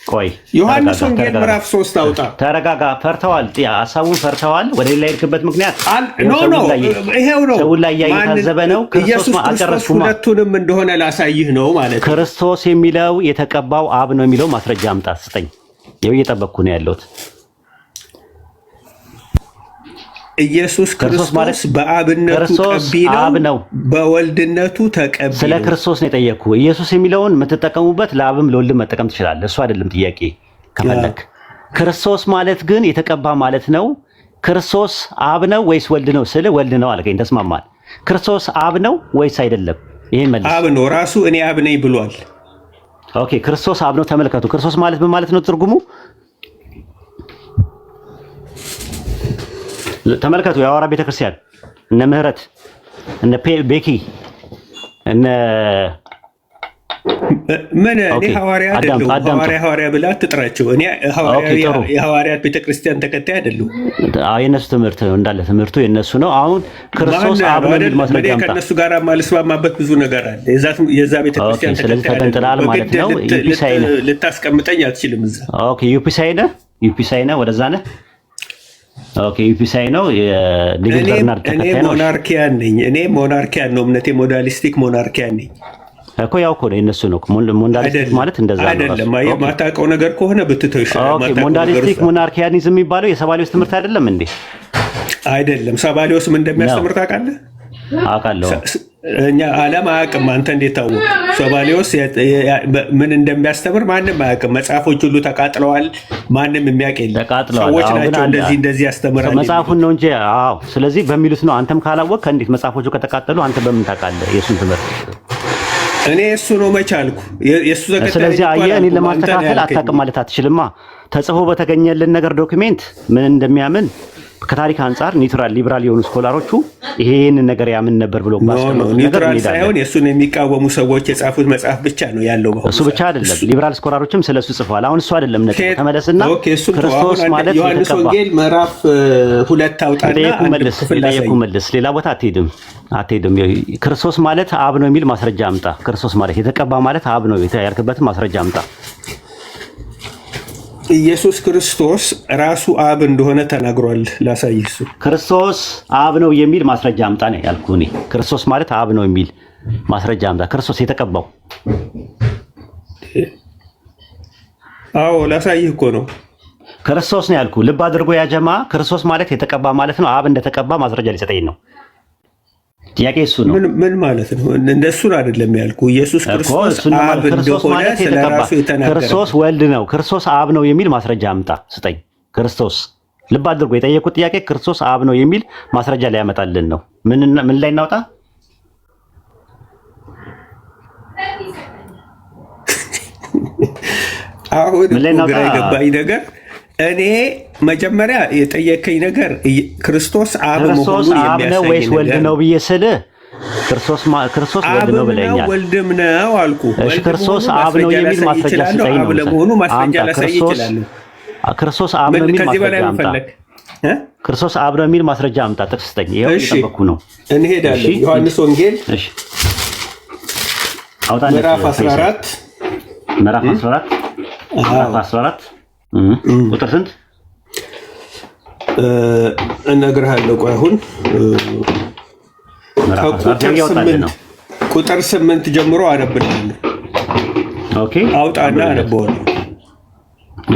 ቆይ ዮሐንስ ወንጌል ምዕራፍ 3 አውጣ። ተረጋጋ። ፈርተዋል። ሀሳቡን ፈርተዋል። ወደ ሌላ የሄድክበት ምክንያት ይሄው ነው። ሰው ላይ እየታዘበ ነው። ክርስቶስ ሁለቱንም እንደሆነ ላሳይህ ነው ማለት ነው። ክርስቶስ የሚለው የተቀባው አብ ነው የሚለው ማስረጃ አምጣ ስጠኝ። ይኸው እየጠበቅኩ ነው ያለሁት። ኢየሱስ ክርስቶስ በአብነቱ ቀቢ ነው፣ በወልድነቱ ተቀቢ ነው። ስለ ክርስቶስ ነው የጠየቅኩ። ኢየሱስ የሚለውን የምትጠቀሙበት ለአብም ለወልድም መጠቀም ትችላለህ። እሱ አይደለም ጥያቄ። ከፈለክ ክርስቶስ ማለት ግን የተቀባ ማለት ነው። ክርስቶስ አብ ነው ወይስ ወልድ ነው ስል ወልድ ነው አልከኝ። ተስማማል። ክርስቶስ አብ ነው ወይስ አይደለም? ይሄን መልስ። አብ ነው ራሱ። እኔ አብ ነኝ ብሏል። ኦኬ፣ ክርስቶስ አብ ነው። ተመልከቱ። ክርስቶስ ማለት ምን ማለት ነው? ትርጉሙ ተመልከቱ። የሐዋርያ ቤተክርስቲያን እነ ምህረት እነ ቤኪ እነ ምን እኔ ሐዋርያ አይደለሁም። ሐዋርያ ብለህ አትጥራቸው። እኔ የሐዋርያት ቤተክርስቲያን ተከታይ አይደለሁም። የእነሱ ትምህርት ነው እንዳለ ትምህርቱ የእነሱ ነው። አሁን ክርስቶስ አብ ነው የሚል ማስረጃ አምጣ። ከእነሱ ጋር ማልስማማበት ብዙ ነገር አለ። የዛ ቤተክርስቲያን ተከታይ ተገንጥላል ማለት ነው። ልታስቀምጠኝ አትችልም እዛ። ኦኬ፣ ዩፒሳይ ነህ ወደዛ ነህ። ኦኬ፣ ዩፒሳይ ነው። የዴቪድ በርናርድ ተከታይ ነው። እኔ ሞናርኪያን ነው እምነቴ። ሞዳሊስቲክ ሞናርኪያን ነኝ እኮ። ያው እኮ የእነሱ ነው። ሞንዳሊስቲክ ማለት እንደዛ ነው አይደለም። የማታውቀው ነገር ከሆነ ብትተው ይሻላል። ኦኬ፣ ሞንዳሊስቲክ ሞናርኪያኒዝም የሚባለው የሰባሊዮስ ትምህርት አይደለም እንዴ? አይደለም። ሰባሊዮስ ምን እንደሚያስተምር ታውቃለህ? አውቃለሁ። እኛ ዓለም አያውቅም። አንተ እንዴት ታወቅ? ሶማሌዎስ ምን እንደሚያስተምር ማንም አያውቅም። መጽሐፎች ሁሉ ተቃጥለዋል። ማንም የሚያውቅ የለም። ሰዎች ናቸው እንደዚህ ያስተምራል መጽሐፉን ነው እንጂ። አዎ፣ ስለዚህ በሚሉት ነው። አንተም ካላወቅ እንዴት መጽሐፎቹ ከተቃጠሉ አንተ በምን ታውቃለህ የእሱን ትምህርት? እኔ እሱ ነው መቻልኩ የእሱ ተከታይ። ስለዚህ አየህ፣ እኔን ለማስተካከል አታውቅም ማለት አትችልማ። ተጽፎ በተገኘልን ነገር ዶክሜንት ምን እንደሚያምን ከታሪክ አንጻር ኒውትራል ሊበራል የሆኑ ስኮላሮቹ ይሄንን ነገር ያምን ነበር ብሎ ባስቀመጡት ነገር ኒውትራል ሳይሆን የእሱን የሚቃወሙ ሰዎች የጻፉት መጽሐፍ ብቻ ነው ያለው። እሱ ብቻ አይደለም፣ ሊበራል ስኮላሮችም ስለሱ ጽፈዋል። አሁን እሱ አይደለም ነጥብ። ተመለስና ክርስቶስ ማለት ዮሐንስ ወንጌል ምዕራፍ 2 አውጣና መልስ። ሌላ ቦታ አትሄድም። ክርስቶስ ማለት አብ ነው የሚል ማስረጃ አምጣ። ክርስቶስ ማለት የተቀባ ማለት አብ ነው ያልክበትን ማስረጃ አምጣ። ኢየሱስ ክርስቶስ ራሱ አብ እንደሆነ ተናግሯል። ላሳይህ። እሱ ክርስቶስ አብ ነው የሚል ማስረጃ አምጣ ነው ያልኩህ እኔ። ክርስቶስ ማለት አብ ነው የሚል ማስረጃ አምጣ። ክርስቶስ የተቀባው። አዎ ላሳይህ እኮ ነው። ክርስቶስ ነው ያልኩህ። ልብ አድርጎ ያጀማ። ክርስቶስ ማለት የተቀባ ማለት ነው። አብ እንደተቀባ ማስረጃ ሊሰጠኝ ነው። ጥያቄ እሱ ነው። ምን ማለት ነው? እንደሱ አይደለም ያልኩ። ኢየሱስ ክርስቶስ አብ እንደሆነ ስለራሱ የተናገረ ክርስቶስ ወልድ ነው፣ ክርስቶስ አብ ነው የሚል ማስረጃ አምጣ ስጠኝ። ክርስቶስ ልብ አድርጎ የጠየቁት ጥያቄ ክርስቶስ አብ ነው የሚል ማስረጃ ላይ ያመጣልን ነው። ምን ላይ እናውጣ? አሁን ግራ የገባኝ ነገር እኔ መጀመሪያ የጠየቀኝ ነገር ክርስቶስ አብ መሆኑን የሚያሳይ ወይስ ወልድ ነው ብዬ ስልህ ክርስቶስ ወልድ ነው ብለኛል። ወልድም ነው አልኩ። እሺ ክርስቶስ አብ ነው የሚል ማስረጃ ስጠኝ ነው። ለመሆኑ ማስረጃ ላሳይ ይችላል። ክርስቶስ አብ ነው የሚል ማስረጃ አምጣ። ክርስቶስ አብ ነው የሚል ማስረጃ አምጣ። ጥቅስ ስጠኝ። ይሄው እየጠበኩ ነው። እንሄዳለን። ዮሐንስ ወንጌል እሺ አውጣ። ምዕራፍ 14 ቁጥር ስንት እነግርሃለሁ። ቆይ አሁን ቁጥር 8 ጀምሮ አነብልሃለሁ። ኦኬ አውጣና አነበዋለሁ።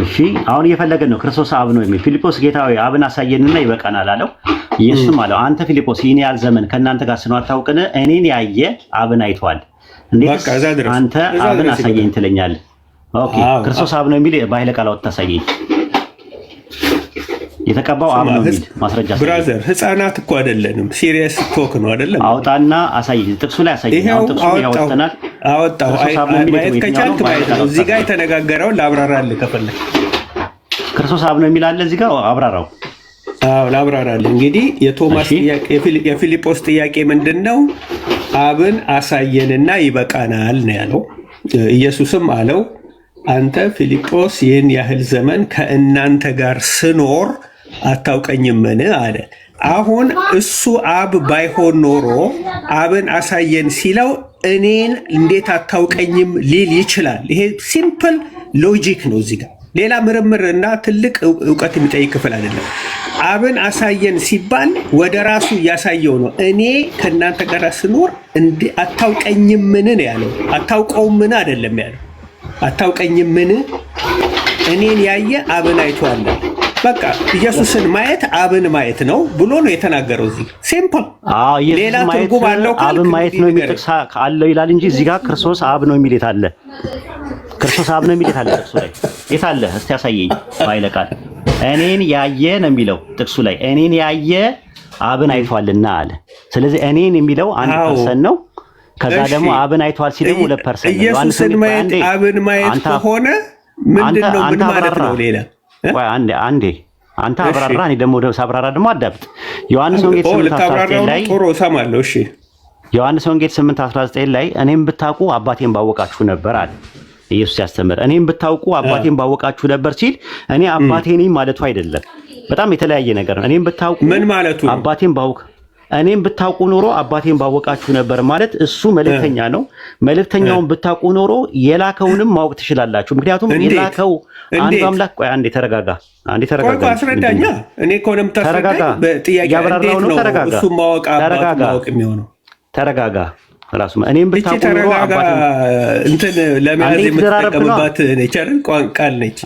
እሺ አሁን እየፈለገን ነው። ክርስቶስ አብ ነው የሚል ፊልጶስ ጌታ ሆይ አብን አሳየንና ይበቃናል አለው። ኢየሱስም አለው አንተ ፊልጶስ ይህን ያህል ዘመን ከእናንተ ጋር ስኖር አታውቅን? እኔን ያየ አብን አይቷል። እንዴት አንተ አብን አሳየኝ ትለኛለህ? ኦኬ ክርስቶስ አብ ነው የሚል በኃይለ ቃል አውጥተህ አሳየኝ። የተቀባው አብ ነው የሚል ማስረጃ ብራዘር፣ ህፃናት እኮ አይደለንም። ሲሪየስ ቶክ ነው አይደለም? አውጣና አሳየኝ። ጥቅሱ ላይ አሳየኝ። ጥቅሱ ያወጣናል። አወጣው። ማየት ከቻልክ ማየት ነው። እዚህ ጋር የተነጋገረውን ላብራራልህ ከፈለክ። ክርስቶስ አብ ነው የሚል አለ እዚህ ጋር አብራራው። አዎ ላብራራልህ። እንግዲህ የቶማስ ጥያቄ የፊልጶስ ጥያቄ ምንድን ነው? አብን አሳየንና ይበቃናል ነው ያለው። ኢየሱስም አለው አንተ ፊልጶስ ይህን ያህል ዘመን ከእናንተ ጋር ስኖር አታውቀኝምን አለ። አሁን እሱ አብ ባይሆን ኖሮ አብን አሳየን ሲለው እኔን እንዴት አታውቀኝም ሊል ይችላል? ይሄ ሲምፕል ሎጂክ ነው። እዚህ ጋር ሌላ ምርምር እና ትልቅ እውቀት የሚጠይቅ ክፍል አይደለም። አብን አሳየን ሲባል ወደ ራሱ እያሳየው ነው። እኔ ከእናንተ ጋር ስኖር አታውቀኝምን ያለው፣ አታውቀውምን አይደለም ያለው። አታውቀኝምን? እኔን ያየ አብን አይቷል። በቃ ኢየሱስን ማየት አብን ማየት ነው ብሎ ነው የተናገረው። እዚህ ሲምፕል። ሌላ ትርጉም አለው። አብን ማየት ነው የሚል ጥቅስ አለው ይላል እንጂ እዚህ ጋር ክርስቶስ አብ ነው የሚል የት አለ? ክርስቶስ አብ ነው የሚል የት አለ? ጥቅሱ ላይ የት አለ? እስቲ ያሳየኝ ባይለ ቃል። እኔን ያየ ነው የሚለው ጥቅሱ ላይ። እኔን ያየ አብን አይቷልና አለ። ስለዚህ እኔን የሚለው 1% ነው። ከዛ ደግሞ አብን አይቷል ሲል ደግሞ 2% ነው። ኢየሱስን ማየት አብን ማየት ከሆነ ምንድነው? ምን ማለት ነው? ሌላ ቆይ አንዴ አንተ አብራራ። እኔ ደግሞ ሳብራራ ደግሞ አዳምጥ። ዮሐንስ ወንጌል 8:19 ላይ ጥሩ እሰማለሁ። እሺ ዮሐንስ ወንጌል 8:19 ላይ እኔም ብታውቁ አባቴን ባወቃችሁ ነበር አለ ኢየሱስ ያስተምር። እኔም ብታውቁ አባቴን ባወቃችሁ ነበር ሲል እኔ አባቴ ነኝ ማለቱ አይደለም። በጣም የተለያየ ነገር ነው። እኔም ብታውቁ ምን ማለቱ ነው? እኔም ብታውቁ ኖሮ አባቴን ባወቃችሁ ነበር ማለት እሱ መልእክተኛ ነው። መልእክተኛውን ብታውቁ ኖሮ የላከውንም ማወቅ ትችላላችሁ። ምክንያቱም የላከው አንዱ አምላክ። ቆይ አንዴ ተረጋጋ። ቆይ አስረዳኛ። እኔ ኮንም ተረጋጋ። በጥያቄ እንዴት ነው እሱ ማወቅ የሚሆነው? ተረጋጋ። ራሱ እኔም ብታውቁ ኖሮ አባቴን እንትን ለመያዝ የምትጠቀምባት ኔቸርን ቃል ነች።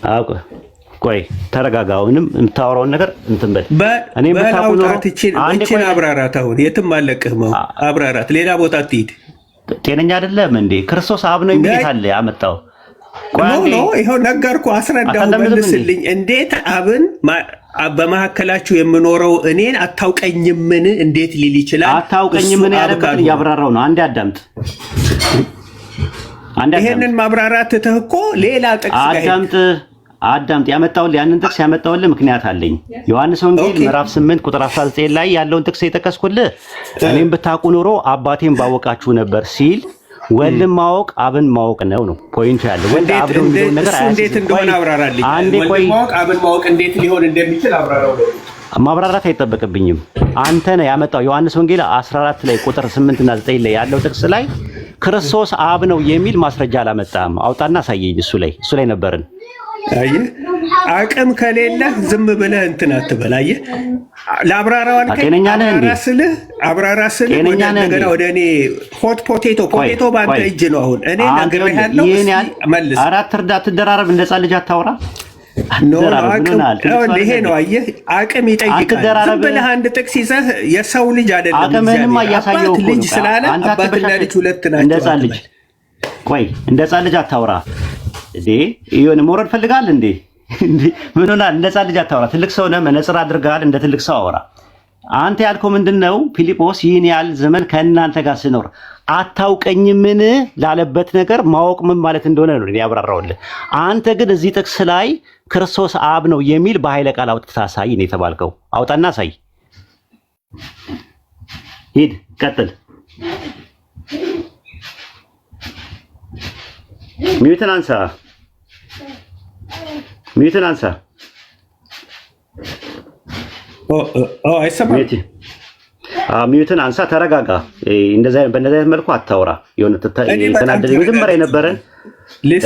ቆይ ተረጋጋ። አሁንም የምታወራውን ነገር እንትን በል። እኔ በላውጣት እቺን አብራራት። አሁን የትም አለቅህም። አብራራት። ሌላ ቦታ አትሂድ። ጤነኛ አይደለም እንዴ? ክርስቶስ አብ ነው የሚል አለ ያመጣው። ኖ ይኸው ነገርኩህ፣ አስረዳው፣ መልስልኝ። እንዴት አብን በመካከላችሁ የምኖረው እኔን አታውቀኝምን እንዴት ሊል ይችላል? አታውቀኝምን ያለበትን እያብራራው ነው። አንዴ አዳምጥ። ይሄንን ማብራራት ትተህ እኮ ሌላ ጥቅስ አዳምጥ። ያንን ጥቅስ ያመጣውልህ ምክንያት አለኝ። ዮሐንስ ወንጌል ምዕራፍ 8 ቁጥር 19 ላይ ያለውን ጥቅስ የጠቀስኩልህ እኔም ብታውቁ ኖሮ አባቴን ባወቃችሁ ነበር ሲል ወልድን ማወቅ አብን ማወቅ ነው ፖይንቱ ያለው። ወልድ አብ ነው የሚለው ነገር እንዴት እንደሆነ አብራራልኝ። ወልድን ማወቅ አብን ማወቅ እንዴት ሊሆን እንደሚችል አብራራው። ማብራራት አይጠበቅብኝም። አንተ ነህ ያመጣው። ዮሐንስ ወንጌል 14 ላይ ቁጥር 8 እና 9 ላይ ያለው ጥቅስ ላይ ክርስቶስ አብ ነው የሚል ማስረጃ አላመጣም። አውጣና አሳየኝ። እሱ ላይ ነበርን። አየህ፣ አቅም ከሌለ ዝም ብለህ እንትን አትበል። አየህ፣ ለአብራራው አልከኝ። አብራራ ስልህ እንደገና ወደ እኔ ሆት ፖቴቶ በአንተ እጅ ነው። አሁን እኔ ነግሬሃለሁ፣ መልስ። አራት እርዳታ ትደራረብ፣ እንደ ሕፃን ልጅ አታውራ። ይሄ ነው። አየህ፣ አቅም ይጠይቃል። ዝም ብለህ አንድ ጥቅስ ይዘህ የሰው ልጅ አይደለም። አቅምህንማ እያሳየው እኮ ነው። ልጅ ስላለ አባትና ልጅ ሁለት ናቸው። እንደ ሕፃን ልጅ እንደ ሕፃን ልጅ አታውራ። እንዴ ይሁን መውረድ ፈልጋል እንዴ? ምን ሆናል? እንደ ሕፃን ልጅ አታውራ። ትልቅ ሰው ነህ፣ መነጽር አድርገሃል። እንደ ትልቅ ሰው አውራ። አንተ ያልከው ምንድነው? ፊልጶስ ይህን ያህል ዘመን ከእናንተ ጋር ስኖር አታውቀኝምን ላለበት ነገር ማወቅ ምን ማለት እንደሆነ ነው ያብራራውልህ። አንተ ግን እዚህ ጥቅስ ላይ ክርስቶስ አብ ነው የሚል በኃይለ ቃል አውጥተህ አሳይ ነው የተባልከው። አውጣና አሳይ። ሂድ፣ ቀጥል። ሚዩትን አንሳ። አይሰማም። ሚዩትን አንሳ። ተረጋጋ። በእንደዚህ አይነት መልኩ አታውራ። የሆነ ተናደደ መጀመሪያ የነበረን።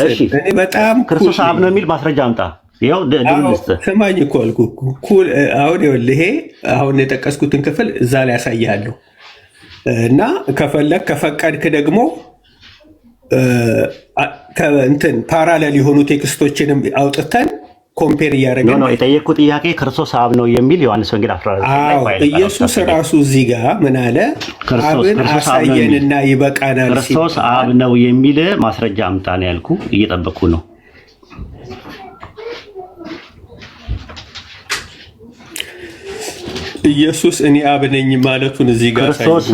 እሺ፣ በጣም ክርስቶስ አብ ነው የሚል ማስረጃ አምጣ። ይኸው ስማኝ እኮ አልኩህ እኮ። አሁን ይኸውልህ፣ አሁን የጠቀስኩትን ክፍል እዛ ላይ ያሳይሃለሁ እና ከፈቀድክ ደግሞ እንትን ፓራሌል የሆኑ ቴክስቶችንም አውጥተን ኮምፔር እያደረገን ነው። የጠየቅኩት ጥያቄ ክርስቶስ አብ ነው የሚል ዮሐንስ ወንጌል 19 ኢየሱስ ራሱ እዚህ ጋር ምን አለ? አብን አሳየንና ይበቃናል። ክርስቶስ አብ ነው የሚል ማስረጃ አምጣ ነው ያልኩ። እየጠበቅኩ ነው። ኢየሱስ እኔ አብ ነኝ ማለቱን እዚህ ጋር ክርስቶስ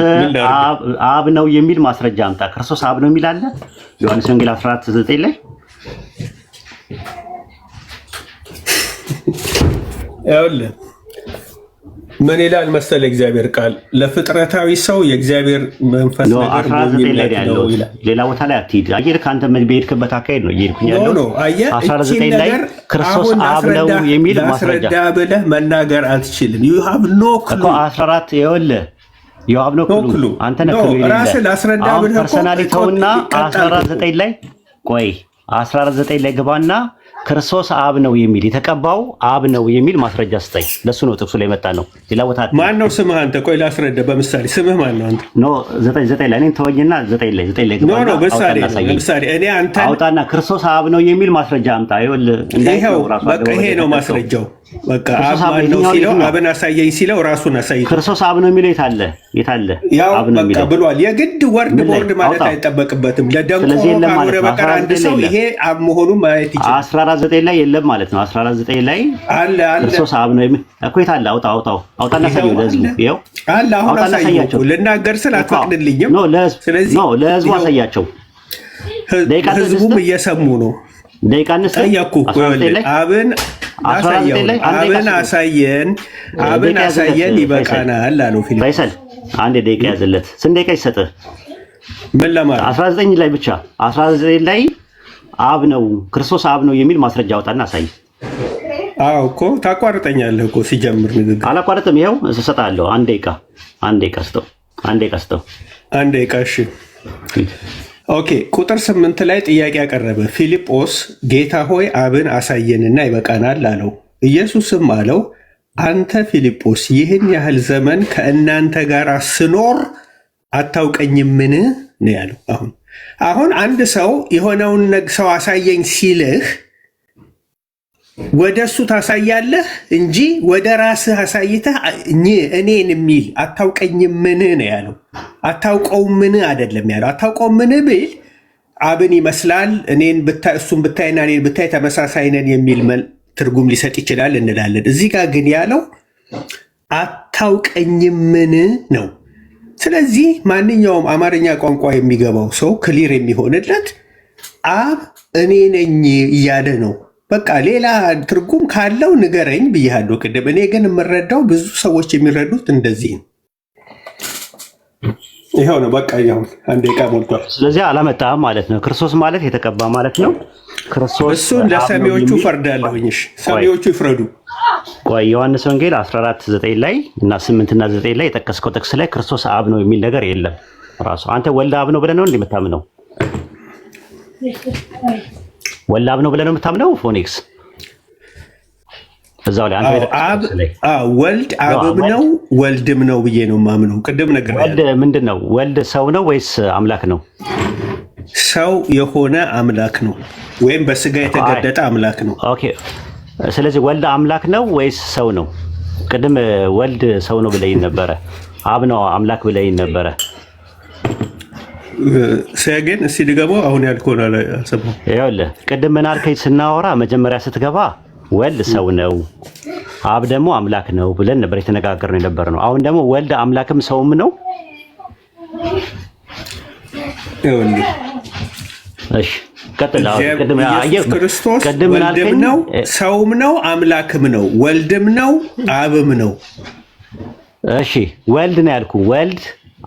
አብ ነው የሚል ማስረጃ አምጣ። ክርስቶስ አብ ነው የሚል አለ ዮሐንስ ወንጌል 14:9 ላይ። ይኸውልህ ምን ይላል መሰለ እግዚአብሔር ቃል ለፍጥረታዊ ሰው የእግዚአብሔር መንፈስ ነገር ነው ይላል። ሌላ ቦታ ላይ አትሂድ። አየህ ከአንተ ምን በሄድክበት አካሄድ ነው እየሄድኩኝ ያለው። 19 ላይ ክርስቶስ አብ ነው የሚል ማስረጃ ብለህ መናገር አትችልም። you have no clue እኮ 14 ይኸውልህ you have no clue አንተ ነህ ክሉ ራስህ ላስረዳ ብለህ ፐርሰናሊቲውና 19 ላይ ቆይ 19 ላይ ገባና ክርስቶስ አብ ነው የሚል የተቀባው አብ ነው የሚል ማስረጃ ስጠኝ። ለሱ ነው ጥቅሱ ላይ መጣ ነው። ሌላ ቦታ ማን ነው ስምህ አንተ? ቆይ ላስረዳ በምሳሌ ስምህ ማን ነው አንተ? ኖ 9 ላይ እኔን ተወኝና 9 ላይ ኖ በምሳሌ እኔ አንተ አውጣና ክርስቶስ አብ ነው የሚል ማስረጃ አምጣ። ይኸውልህ እንዳይው ራሱ በቃ ይሄ ነው ማስረጃው። በቃ አብ ነው ሲለው አብን አሳየኝ ሲለው ራሱን አሳየኝ። ክርስቶስ አብ ነው የሚለው የታለ አብ ነው የሚለው ብሏል። የግድ ወርድ ማለት አይጠበቅበትም። ለደንቆሮ ወደ በቀር አንድ ሰው ይሄ አብ መሆኑን ማየት ይችላል። 19 ላይ የለም ማለት ነው። 19 ላይ አለ ክርስቶስ አብ ነው እኮ የታለ? አውጣና ሳየው ለህዝቡ። ይኸው አለ አሁን አሳያቸው። ልናገር ስል አትፈቅድልኝም። ስለዚህ ለህዝቡ አሳያቸው። ህዝቡም እየሰሙ ነው። ደቂቃንስ አብን አሳየን ይበቃናል አለው ፊልም። ፈይሰል አንድ ደቂቃ ያዘለት። ስንት ደቂቃ ይሰጥህ? ምን ለማለት 19 ላይ ብቻ 19 ላይ አብ ነው ክርስቶስ አብ ነው የሚል ማስረጃ አውጣና አሳይ። አዎ እኮ ታቋርጠኛለህ እኮ ሲጀምር ንግግር። አላቋርጥም። ይኸው እሰጥሃለሁ። አንድ ደቂቃ ስጠው። አንድ ደቂቃ እሺ ኦኬ። ቁጥር 8 ላይ ጥያቄ ያቀረበ ፊልጶስ ጌታ ሆይ አብን አሳየንና ይበቃናል አለው። ኢየሱስም አለው አንተ ፊልጶስ ይህን ያህል ዘመን ከእናንተ ጋር ስኖር አታውቀኝምን ነው ያለው። አሁን አንድ ሰው የሆነውን ሰው አሳየኝ ሲልህ ወደ እሱ ታሳያለህ እንጂ ወደ ራስህ አሳይተህ እኔን የሚል አታውቀኝም ምን ነው ያለው። አታውቀውም ምን አይደለም ያለው። አታውቀውም ምን ብል አብን ይመስላል እኔን ብታይ እሱን ብታይና እኔን ብታይ ተመሳሳይ ነን የሚል ትርጉም ሊሰጥ ይችላል እንላለን። እዚህ ጋር ግን ያለው አታውቀኝም ምን ነው። ስለዚህ ማንኛውም አማርኛ ቋንቋ የሚገባው ሰው ክሊር የሚሆንለት አብ እኔ ነኝ እያለ ነው። በቃ ሌላ ትርጉም ካለው ንገረኝ ብያለሁ ቅድም። እኔ ግን የምረዳው ብዙ ሰዎች የሚረዱት እንደዚህ ነው። ይኸው ነው በቃ ይኸው አንድ ደቂቃ ሞልቷል። ስለዚህ አላመጣም ማለት ነው። ክርስቶስ ማለት የተቀባ ማለት ነው። ክርስቶስ እሱን ለሰሚዎቹ ፈርዳለሁኝ። እሺ ሰሚዎቹ ይፍረዱ። ቆይ ዮሐንስ ወንጌል 14:9 ላይ እና 8 እና 9 ላይ የጠቀስከው ጥቅስ ላይ ክርስቶስ አብ ነው የሚል ነገር የለም። ራሱ አንተ ወልድ አብ ነው ብለህ ነው እንደምታምነው? ወልድ አብ ነው ብለህ ነው የምታምነው? ፎኒክስ እዛው ላይ አንተ ወልድ አብም ነው ወልድም ነው ብዬ ነው የማምነው። ቅድም ነገር ወልድ ምንድን ነው? ወልድ ሰው ነው ወይስ አምላክ ነው? ሰው የሆነ አምላክ ነው ወይም በስጋ የተገለጠ አምላክ ነው። ኦኬ። ስለዚህ ወልድ አምላክ ነው ወይስ ሰው ነው? ቅድም ወልድ ሰው ነው ብለኝ ነበረ፣ አብ ነው አምላክ ብለኝ ነበረ። ግን እስኪ ድገመው። አሁን ያልከውን አልሰማሁም። ይኸውልህ ቅድም ምን አልከኝ ስናወራ መጀመሪያ ስትገባ ወልድ ሰው ነው አብ ደግሞ አምላክ ነው ብለን ነበር የተነጋገርነው የነበረ ነው። አሁን ደግሞ ወልድ አምላክም ሰውም ነው። እሺ ቀጥል። ክርስቶስ ወልድም ነው ሰውም ነው አምላክም ነው ወልድም ነው አብም ነው። እሺ ወልድ ነው ያልኩ፣ ወልድ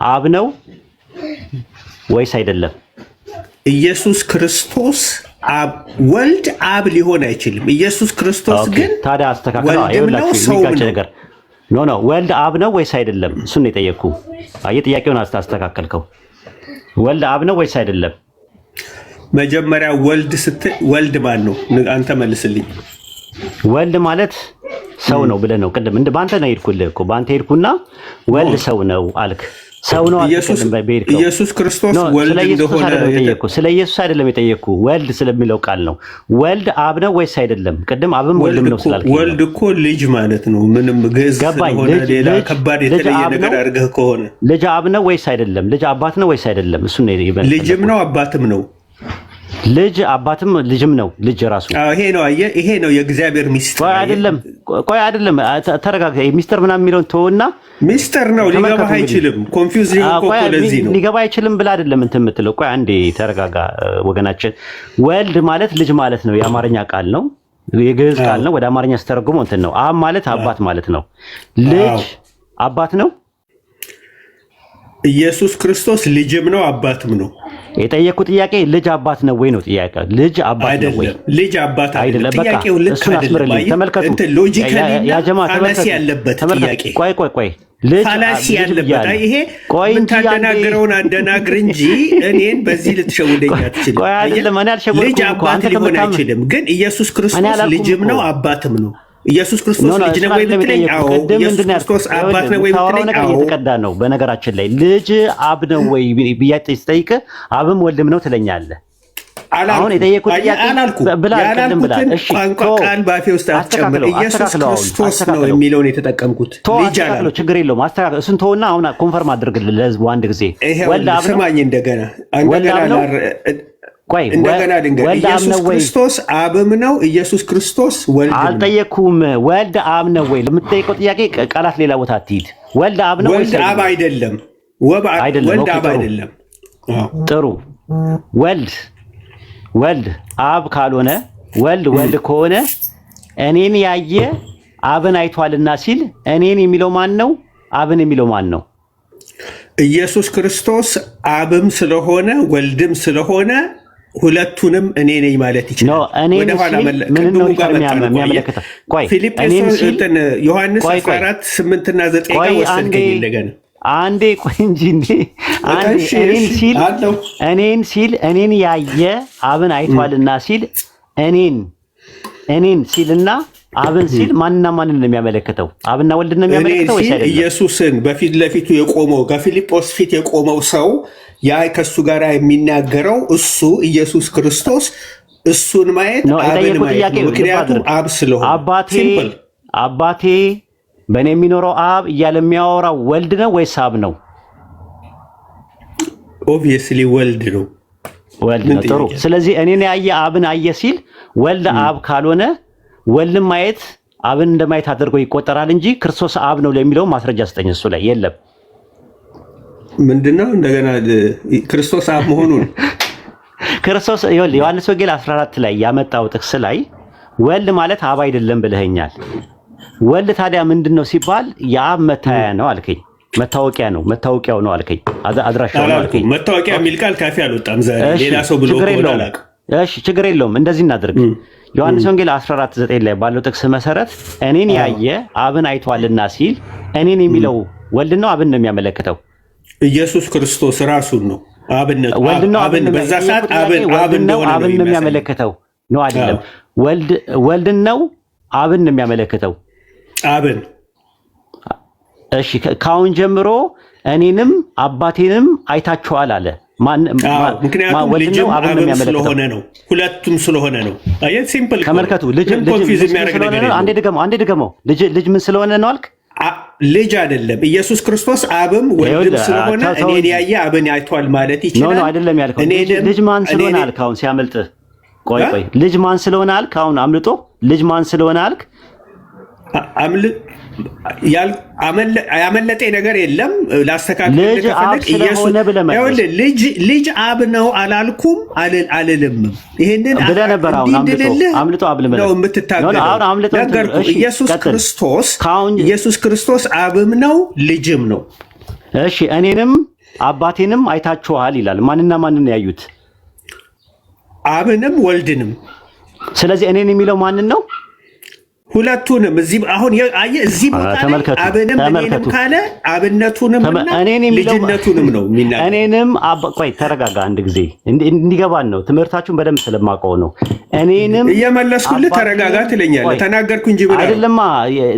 አብ ነው ወይስ አይደለም? ኢየሱስ ክርስቶስ ወልድ አብ ሊሆን አይችልም። ኢየሱስ ክርስቶስ ግን ታዲያ አስተካክለው ነገር ኖ ወልድ አብ ነው ወይስ አይደለም? እሱን ነው የጠየቅኩ። ጥያቄውን አስተካከልከው። ወልድ አብ ነው ወይስ አይደለም? መጀመሪያ ወልድ ስትል ወልድ ማን ነው? አንተ መልስልኝ። ወልድ ማለት ሰው ነው ብለህ ነው ቅድም በአንተ ነው የሄድኩልህ እኮ በአንተ ሄድኩና ወልድ ሰው ነው አልክ። ሰው ነው ኢየሱስ ክርስቶስ ወልድ እንደሆነ ስለ ኢየሱስ አይደለም የጠየቅኩ፣ ወልድ ስለሚለው ቃል ነው። ወልድ አብ ነው ወይስ አይደለም? ቅድም አብም ወልድም ነው ስላልክ ወልድ እኮ ልጅ ማለት ነው። ምንም ግዕዝ ስለሆነ ሌላ ከባድ የተለየ ነገር አድርገህ ከሆነ ልጅ አብ ነው ወይስ አይደለም? ልጅ አባት ነው ወይስ አይደለም? እሱ ነው ይበል። ልጅም ነው አባትም ነው። ልጅ አባትም ልጅም ነው። ልጅ ራሱ ይሄ ነው። አየህ፣ ይሄ ነው የእግዚአብሔር ሚስጥር። ቆይ አይደለም ተረጋጋ። ሚስጥር ምናምን የሚለውን ተወውና ሚስጥር ነው ሊገባህ አይችልም። ኮንፊውዝ ለዚህ ነው ሊገባ አይችልም ብለህ አይደለም እንትን የምትለው። ቆይ አንዴ ተረጋጋ ወገናችን። ወልድ ማለት ልጅ ማለት ነው። የአማርኛ ቃል ነው፣ የግዕዝ ቃል ነው። ወደ አማርኛ ስተረጉመው እንትን ነው። አብ ማለት አባት ማለት ነው። ልጅ አባት ነው። ኢየሱስ ክርስቶስ ልጅም ነው አባትም ነው። የጠየቁ ጥያቄ ልጅ አባት ነው ወይ ነው ጥያቄ። ልጅ አባት ነው ወይ? ልጅ አባት አይደለም። ጥያቄው ልክ አይደለም። ተመልከቱ፣ ያጀማ ተመልከቱ። ቆይ ፋላሲ ያለበት ይሄ የምታደናግረውን አደናግር እንጂ እኔን በዚህ ልትሸውደኝ አትችልም። ልጅ አባት ሊሆን አይችልም። ግን ኢየሱስ ክርስቶስ ልጅም ነው አባትም ነው። ኢየሱስ ክርስቶስ ልጅ ነው ወይ ብትለኝ፣ አዎ። ኢየሱስ ክርስቶስ አባት ነው ወይ ብትለኝ፣ አዎ። የተቀዳ ነው። በነገራችን ላይ ልጅ አብ ነው ወይ ብያጤ ስጠይቅ አብም ወልድም ነው ትለኛለህ። አሁን የጠየቁት ጥያቄ ብላ አይደለም ብላ። እሺ ቃል ባፌ ውስጥ አትጨምር። ኢየሱስ ክርስቶስ ነው የሚለውን የተጠቀምኩት። ልጅ አላልኩም። ችግር የለውም። አስተካክል። እሱን ተውና አሁን ኮንፈርም አድርግልህ ለህዝቡ አንድ ጊዜ። ወልድ አብ ነው። ስማኝ እንደገና እንደገና ድንገት ኢየሱስ ክርስቶስ አብም ነው። ኢየሱስ ክርስቶስ ወልድ ነው። አልጠየኩም። ወልድ አብ ነው ወይ ለምትጠይቀው ጥያቄ ቃላት ሌላ ቦታ አትሂድ። ወልድ አብ ነው ወልድ አብ አይደለም። ወልድ አብ አይደለም። ጥሩ። ወልድ አብ ካልሆነ ወልድ ከሆነ እኔን ያየ አብን አይቷልና ሲል እኔን የሚለው ማን ነው? አብን የሚለው ማን ነው? ኢየሱስ ክርስቶስ አብም ስለሆነ ወልድም ስለሆነ ሁለቱንም እኔ ነኝ ማለት ይችላል። ዮሐንስ 14 8 እና 9 ጋር ወሰድከኝ እንደገና። አንዴ ቆይ እንጂ እኔን ያየ አብን አይቷልና ሲል እኔን ሲልና አብን ሲል ማንና ማንን ነው የሚያመለክተው? አብና ወልድ ነው የሚያመለክተው ወይስ አይደለም? ኢየሱስን በፊት ለፊቱ የቆመው ከፊልጶስ ፊት የቆመው ሰው ያ ከሱ ጋር የሚናገረው እሱ ኢየሱስ ክርስቶስ እሱን ማየት አብን ማየት ነው። ምክንያቱም አብ ስለሆነ አባቴ በእኔ የሚኖረው አብ እያለ የሚያወራው ወልድ ነው ወይስ አብ ነው? ኦብቪየስሊ ወልድ ነው። ወልድ ነው። ጥሩ። ስለዚህ እኔን ያየ አብን አየ ሲል ወልድ አብ ካልሆነ ወልድን ማየት አብን እንደማየት አድርጎ ይቆጠራል እንጂ ክርስቶስ አብ ነው ለሚለው ማስረጃ ስጠኝ። እሱ ላይ የለም። ምንድነው እንደገና ክርስቶስ አብ መሆኑን ክርስቶስ ዮሐንስ ወንጌል 14 ላይ ያመጣው ጥቅስ ላይ ወልድ ማለት አብ አይደለም ብለኸኛል። ወልድ ታዲያ ምንድነው ሲባል የአብ መታያ ነው አልከኝ። መታወቂያው ነው አልከኝ። አድራሻው ነው አልከኝ። መታወቂያ የሚል ቃል ካፌ አልወጣም ዛሬ ሌላ ሰው ብሎ ቆላላቅ። እሺ ችግር የለውም። እንደዚህ እናድርግ። ዮሐንስ ወንጌል 14:9 ላይ ባለው ጥቅስ መሰረት እኔን ያየ አብን አይቷልና ሲል እኔን የሚለው ወልድ ነው አብን ነው የሚያመለክተው? ኢየሱስ ክርስቶስ ራሱን ነው አብን በዛ ሰዓት አብን ነው የሚያመለክተው ነው አይደለም? ወልድን ነው አብን ነው የሚያመለክተው? አብን። እሺ ካሁን ጀምሮ እኔንም አባቴንም አይታችኋል አለ። ምክንያቱም ልጅም አብንም ስለሆነ ነው፣ ሁለቱም ስለሆነ ነው። አየህ ሲምፕል ተመልከቱ። ልጅ አንዴ ድገመው። ልጅ ምን ስለሆነ ነው አልክ? ልጅ አይደለም ኢየሱስ ክርስቶስ አብም ወልድም ስለሆነ እኔን ያየ አብን አይቷል ማለት ይችላል። ነው አይደለም ያልከው። ልጅ ማን ስለሆነ አልክ? አሁን ሲያመልጥ ቆይ ልጅ ማን ስለሆነ አልክ? አሁን አምልጦ ልጅ ማን ስለሆነ አልክ? ያመለጠ ነገር የለም። ላስተካክል ልጅ አብ ነው አላልኩም አልልም። ይሄንን ነበር አምልጦ ነው የምትታገለው። ኢየሱስ ክርስቶስ አብም ነው ልጅም ነው። እሺ እኔንም አባቴንም አይታችኋል ይላል። ማንና ማንን ያዩት? አብንም ወልድንም። ስለዚህ እኔን የሚለው ማንን ነው? ሁለቱንም። እዚህ ቦታ አብንም እኔንም ካለ አብነቱንም ልጅነቱንም ነው የሚናገረው። እኔንም ቆይ ተረጋጋ አንድ ጊዜ እንዲገባን ነው። ትምህርታችሁን በደንብ ስለማውቀው ነው። እኔንም እየመለስኩልህ ተረጋጋ ትለኛለህ። ተናገርኩ እንጂ ብለህ አይደለማ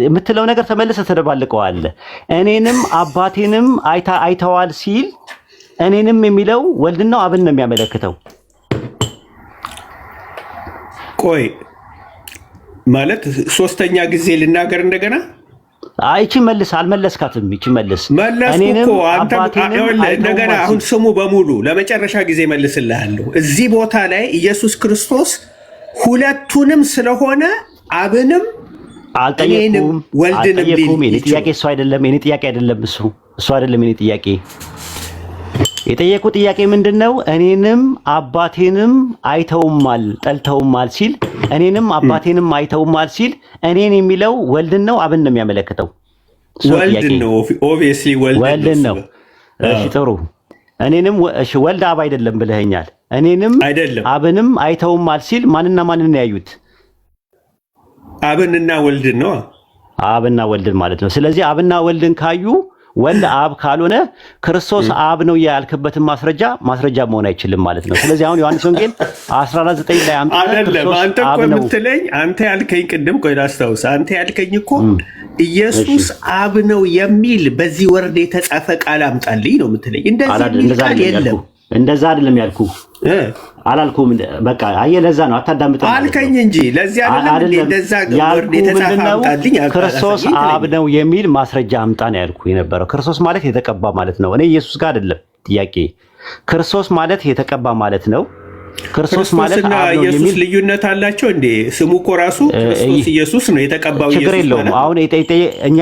የምትለው ነገር ተመልሰህ ተደባልቀዋለህ። እኔንም አባቴንም አይተዋል ሲል እኔንም የሚለው ወልድን ነው አብን ነው የሚያመለክተው? ቆይ ማለት ሶስተኛ ጊዜ ልናገር እንደገና? እቺ መልስ አልመለስካትም። እቺ መልስ መለስኩ እኮ አንተ እንደገና አሁን ስሙ በሙሉ ለመጨረሻ ጊዜ መልስልሃለሁ። እዚህ ቦታ ላይ ኢየሱስ ክርስቶስ ሁለቱንም ስለሆነ አብንም አልጠየቁም ወልድንም ሊል ጥያቄ እሱ አይደለም። የኔ ጥያቄ አይደለም እሱ አይደለም የኔ ጥያቄ። የጠየቁ ጥያቄ ምንድነው? እኔንም አባቴንም አይተውማል ጠልተውማል ሲል እኔንም አባቴንም አይተውማል ሲል እኔን የሚለው ወልድን ነው አብን ነው የሚያመለክተው? ወልድ ነው። ኦብቪየስሊ ወልድ ነው። እሺ ጥሩ። እኔንም ወልድ አብ አይደለም ብለኸኛል። እኔንም አብንም አይተውማል ሲል ማንና ማንን ያዩት? አብንና ወልድን ነው። አብና ወልድን ማለት ነው። ስለዚህ አብና ወልድን ካዩ ወልድ አብ ካልሆነ ክርስቶስ አብ ነው ያልክበትን ማስረጃ መሆን አይችልም ማለት ነው። ስለዚህ አሁን ዮሐንስ ወንጌል 14:9 ላይ አንተ እኮ የምትለኝ አንተ ያልከኝ ቅድም ቆይ ላስታውስ። አንተ ያልከኝ እኮ ኢየሱስ አብ ነው የሚል በዚህ ወርድ የተጻፈ ቃል አምጣልኝ ነው የምትለኝ። እንደዛ የለም። እንደዛ አይደለም ያልኩ አላልኩም። በቃ አየህ፣ ለዛ ነው አታዳምጠኝ አልከኝ እንጂ ለዚህ አይደለም። እንደዛ ወርድ የተጻፈ አምጣልኝ። ክርስቶስ አብ ነው የሚል ማስረጃ አምጣ ነው ያልኩ የነበረው። ክርስቶስ ማለት የተቀባ ማለት ነው። እኔ ኢየሱስ ጋር አይደለም ጥያቄ። ክርስቶስ ማለት የተቀባ ማለት ነው። ክርስቶስ ማለት እና ኢየሱስ ልዩነት አላቸው እንዴ? ስሙ እኮ ራሱ ክርስቶስ ኢየሱስ ነው። የተቀባው ኢየሱስ ችግር የለውም። አሁን እኛ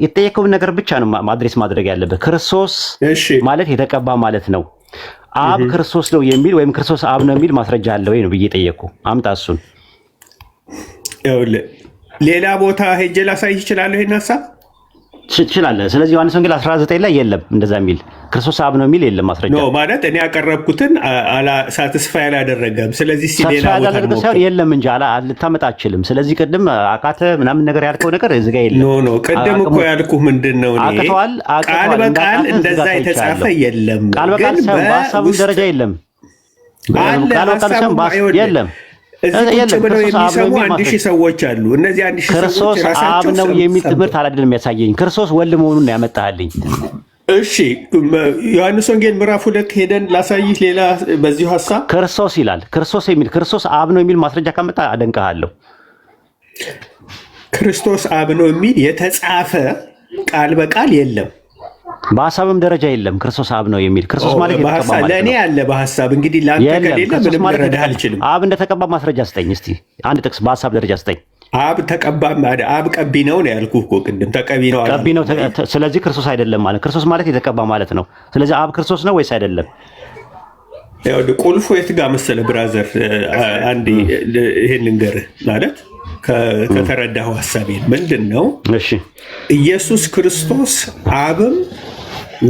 የጠየቀውን ነገር ብቻ ነው ማድረስ ማድረግ ያለበት። ክርስቶስ ማለት የተቀባ ማለት ነው። አብ ክርስቶስ ነው የሚል ወይም ክርስቶስ አብ ነው የሚል ማስረጃ አለ ወይ ነው ብዬ ጠየቅኩ። አምጣ እሱን። ሌላ ቦታ ሄጄ ላሳይ ይችላል ይሄን ሐሳብ ትችላለህ። ስለዚህ ዮሐንስ ወንጌል 19 ላይ የለም እንደዛ የሚል ክርስቶስ አብ ነው የሚል የለም ማስረጃ ነው ማለት እኔ ያቀረብኩትን ሳቲስፋይ አላደረገም። ስለዚህ ሌላ ቦታ ነው የለም እንጂ ልታመጣ አትችልም። ስለዚህ ቅድም አቃተ ምናምን ነገር ያልከው ነገር እዚህ ጋር የለም። ኖ ቅድም እኮ ያልኩህ ምንድነው እኔ ቃል በቃል እንደዛ የተጻፈ የለም። ቃል በቃል ሳይሆን በሐሳቡ ደረጃ የለም። ቃል በቃል ሳይሆን የለም። እዚህ ብለው የሚሰሙ 1000 ሰዎች አሉ። እነዚህ 1000 ሰዎች ክርስቶስ አብ ነው የሚል ትምህርት አይደለም የሚያሳየኝ። ክርስቶስ ወልድ መሆኑን ነው ያመጣልኝ። እሺ ዮሐንስ ወንጌል ምዕራፍ 2 ሄደን ላሳይህ። ሌላ በዚሁ ሐሳብ ክርስቶስ ይላል። ክርስቶስ የሚል ክርስቶስ አብ ነው የሚል ማስረጃ ካመጣ አደንቅሃለሁ። ክርስቶስ አብ ነው የሚል የተጻፈ ቃል በቃል የለም። በሐሳብም ደረጃ የለም። ክርስቶስ አብ ነው የሚል ክርስቶስ ማለት የተቀባ ማለት ነው። ለእኔ ያለ በሐሳብ እንግዲህ ለአንተ ከሌለ ምንም ልረዳህ አልችልም። አብ እንደተቀባ ማስረጃ ስጠኝ እስቲ፣ አንድ ጥቅስ በሐሳብ ደረጃ ስጠኝ። አብ ተቀባ ማለት አብ ቀቢ ነው ያልኩህ እኮ ቅድም። ተቀቢ ነው ቀቢ ነው። ስለዚህ ክርስቶስ አይደለም ማለት ክርስቶስ ማለት የተቀባ ማለት ነው። ስለዚህ አብ ክርስቶስ ነው ወይስ አይደለም? ያው ቁልፉ የት ጋር መሰለህ ብራዘር? አንዴ ይሄን ልንገርህ ማለት ከተረዳኸው ሐሳቤን ምንድን ነው? እሺ ኢየሱስ ክርስቶስ አብም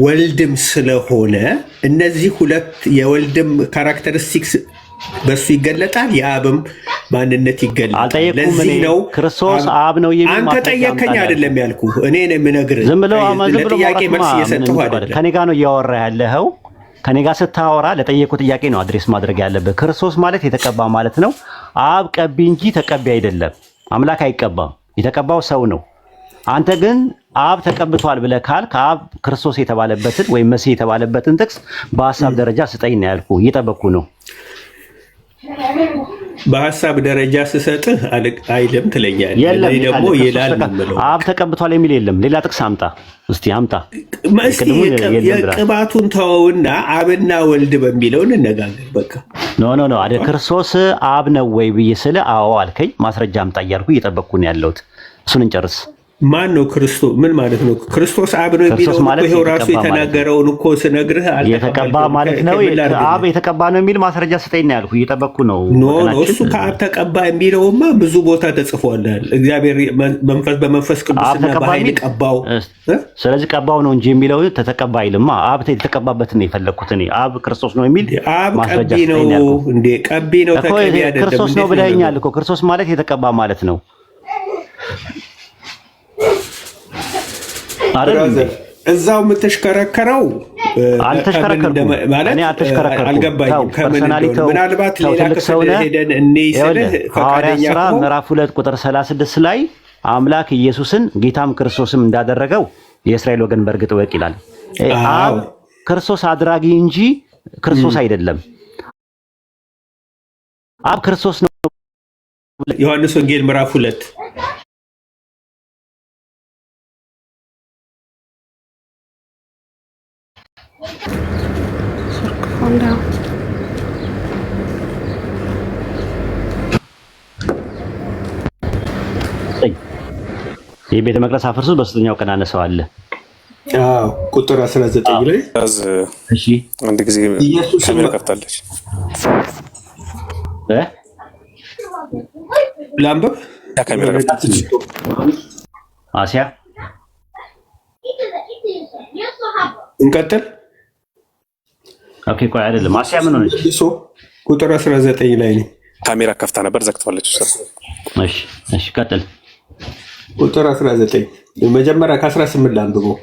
ወልድም ስለሆነ እነዚህ ሁለት የወልድም ካራክተሪስቲክስ በሱ ይገለጣል፣ የአብም ማንነት ይገለጣል። ለዚህ ነው ክርስቶስ አብ ነው የሚል አንተ ጠየከኝ አይደለም ያልኩህ፣ እኔ ነው የምነግርህ። ለጥያቄ መልስ እየሰጠሁ አይደለም። ከኔ ጋር ነው እያወራ ያለኸው። ከኔ ጋር ስታወራ ለጠየቁ ጥያቄ ነው አድሬስ ማድረግ ያለብህ። ክርስቶስ ማለት የተቀባ ማለት ነው። አብ ቀቢ እንጂ ተቀቢ አይደለም። አምላክ አይቀባም፣ የተቀባው ሰው ነው። አንተ ግን አብ ተቀብቷል ብለህ ካልክ አብ ክርስቶስ የተባለበትን ወይም መሲህ የተባለበትን ጥቅስ በሐሳብ ደረጃ ስጠኝ ነው ያልኩህ። እየጠበቅኩ ነው። በሐሳብ ደረጃ ስሰጥህ አይልም ትለኛለህ። እኔ ደግሞ ይላል ነው። አብ ተቀብቷል የሚል የለም። ሌላ ጥቅስ አምጣ እስቲ አምጣ። የቅባቱን ተወውና አብና ወልድ በሚለው እንነጋገር። በቃ ኖ አይደል። ክርስቶስ አብ ነው ወይ ብዬ ስለ አዎ አልከኝ። ማስረጃ አምጣ እያልኩ እየጠበቅኩ ነው ያለሁት። እሱን እንጨርስ። ማን ነው ክርስቶስ? ምን ማለት ነው? ክርስቶስ አብ ነው የሚለው ይሄው ራሱ የተናገረውን እኮ ስነግርህ የተቀባ ማለት ነው። አብ የተቀባ ነው የሚል ማስረጃ ስጠኝ ነው ያልኩህ። እየጠበቅኩ ነው። ኖ እሱ ከአብ ተቀባ የሚለውማ ብዙ ቦታ ተጽፏል። እግዚአብሔር በመንፈስ ቅዱስና በኃይል ቀባው። ስለዚህ ቀባው ነው እንጂ የሚለው ተተቀባ አይልማ። አብ የተቀባበትን ነው የፈለግኩት እኔ። አብ ክርስቶስ ነው የሚል ማስረጃ ስጠኝ ነው ያልኩህ። እንዴ ቀቢ ነው ተቀቢ አይደለም። ክርስቶስ ነው ብለኸኛል እኮ። ክርስቶስ ማለት የተቀባ ማለት ነው። እዛው የምትሽከረከረው አልተሽከረከርኩም ማለት አልገባኝም። ምናልባት ሌላ ክፍል ሄደን እንይ ስልህ ፈቃደኛ ሥራ ምዕራፍ 2 ቁጥር 36 ላይ አምላክ ኢየሱስን ጌታም ክርስቶስም እንዳደረገው የእስራኤል ወገን በእርግጥ ወቅ ይላል። አብ ክርስቶስ አድራጊ እንጂ ክርስቶስ አይደለም። አብ ክርስቶስ ነው። ዮሐንስ ወንጌል ምዕራፍ 2 የቤተ መቅደስ አፍርሱት በሶስተኛው ቀን አነሳዋለሁ። ቁጥር 19 ላይ እሺ፣ አንድ ጊዜ ካሜራ ከፍታለች። ላምበብ ካሜራ ከፍታለች። አሲያ እንቀጥል። ኦኬ፣ ቆይ አይደለም። አሲያ ምን ሆነች? ቁጥር 19 ላይ ነው። ካሜራ ከፍታ ነበር ዘግተዋለች። እሺ፣ ቀጥል። ቁጥር 19 መጀመሪያ ከ18 ላንብበው።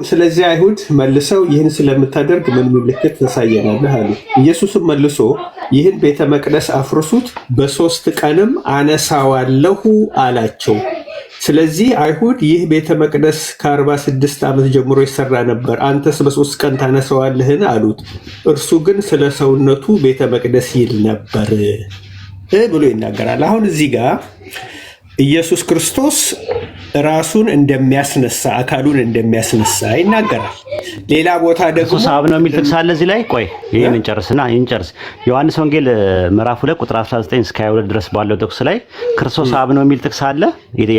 ስለዚህ አይሁድ መልሰው ይህን ስለምታደርግ ምን ምልክት ታሳየናለህ አሉ። ኢየሱስም መልሶ ይህን ቤተ መቅደስ አፍርሱት፣ በ3 ቀንም አነሳዋለሁ አላቸው። ስለዚህ አይሁድ ይህ ቤተ መቅደስ ከ46 ዓመት ጀምሮ ይሰራ ነበር፣ አንተስ በ3 ቀን ታነሳዋለህን አሉት። እርሱ ግን ስለ ሰውነቱ ቤተ መቅደስ ይል ነበር ብሎ ይናገራል። አሁን እዚህ ጋር ኢየሱስ ክርስቶስ ራሱን እንደሚያስነሳ አካሉን እንደሚያስነሳ ይናገራል። ሌላ ቦታ ደግሞ ክርስቶስ አብ ነው የሚል ጥቅስ አለ እዚህ ላይ። ቆይ ይሄን እንጨርስ። ዮሐንስ ወንጌል ምዕራፍ 2 ቁጥር 19 እስከ 22 ድረስ ባለው ጥቅስ ላይ ክርስቶስ አብ ነው የሚል ጥቅስ አለ።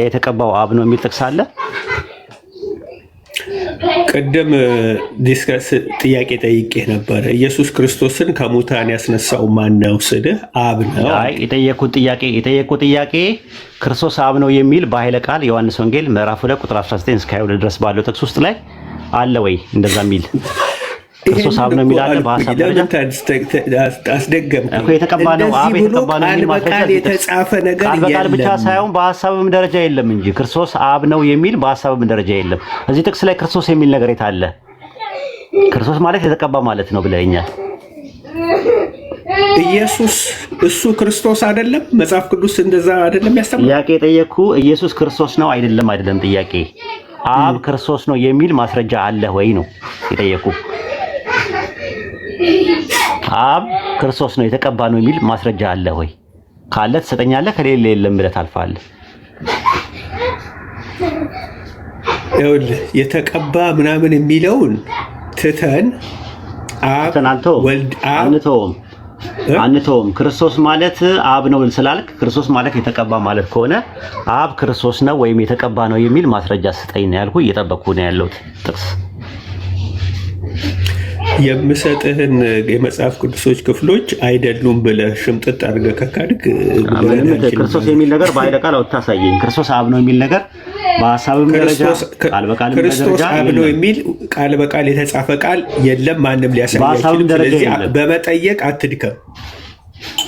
የተቀባው አብ ነው የሚል ጥቅስ አለ። ቅድም ዲስከስ ጥያቄ ጠይቄ ነበር። ኢየሱስ ክርስቶስን ከሙታን ያስነሳው ማን ነው ስልህ አብ ነው። አይ የጠየቁት ጥያቄ ክርስቶስ አብ ነው የሚል በኃይለ ቃል ዮሐንስ ወንጌል ምዕራፍ 2 ቁጥር 19 እስከ 22 ድረስ ባለው ጥቅስ ውስጥ ላይ አለ ወይ? እንደዛ የሚል ክርስቶስ አብ ነው የሚል አለ። በሐሳብ ደረጃ አስደገምኩ እኮ የተቀባ ነው አብ የተቀባ ነው የሚል ቃል የተጻፈ ነገር የለም። ቃል ብቻ ሳይሆን በሐሳብም ደረጃ የለም እንጂ ክርስቶስ አብ ነው የሚል በሐሳብም ደረጃ የለም። እዚህ ጥቅስ ላይ ክርስቶስ የሚል ነገር የት አለ? ክርስቶስ ማለት የተቀባ ማለት ነው ብለኸኛል። ኢየሱስ እሱ ክርስቶስ አይደለም? መጽሐፍ ቅዱስ እንደዛ አይደለም ያስተምራል? ጥያቄ ጠየቅኩ። ኢየሱስ ክርስቶስ ነው አይደለም? ጥያቄ አብ ክርስቶስ ነው የሚል ማስረጃ አለ ወይ ነው የጠየቁ። አብ ክርስቶስ ነው የተቀባ ነው የሚል ማስረጃ አለ ወይ? ካለ ትሰጠኛለህ፣ ከሌለ የለም ብለህ ታልፋለህ። ይኸውልህ የተቀባ ምናምን የሚለውን ትተን አንተውም። ክርስቶስ ማለት አብ ነው ስላልክ ክርስቶስ ማለት የተቀባ ማለት ከሆነ አብ ክርስቶስ ነው ወይም የተቀባ ነው የሚል ማስረጃ ስጠኝ ነው ያልኩህ። እየጠበቅኩ ነው ያለሁት ጥቅስ። የምሰጥህን የመጽሐፍ ቅዱሶች ክፍሎች አይደሉም ብለህ ሽምጥጥ አድርገህ ከካድክ ክርስቶስ የሚል ነገር በኃይለ ቃል አውጥታሳየኝ። ክርስቶስ አብ ነው የሚል ነገር በሐሳብም ደረጃ ቃል በቃል ክርስቶስ አብ ነው የሚል ቃል በቃል የተጻፈ ቃል የለም፣ ማንም ሊያሳያችሁ። ስለዚህ በመጠየቅ አትድከም።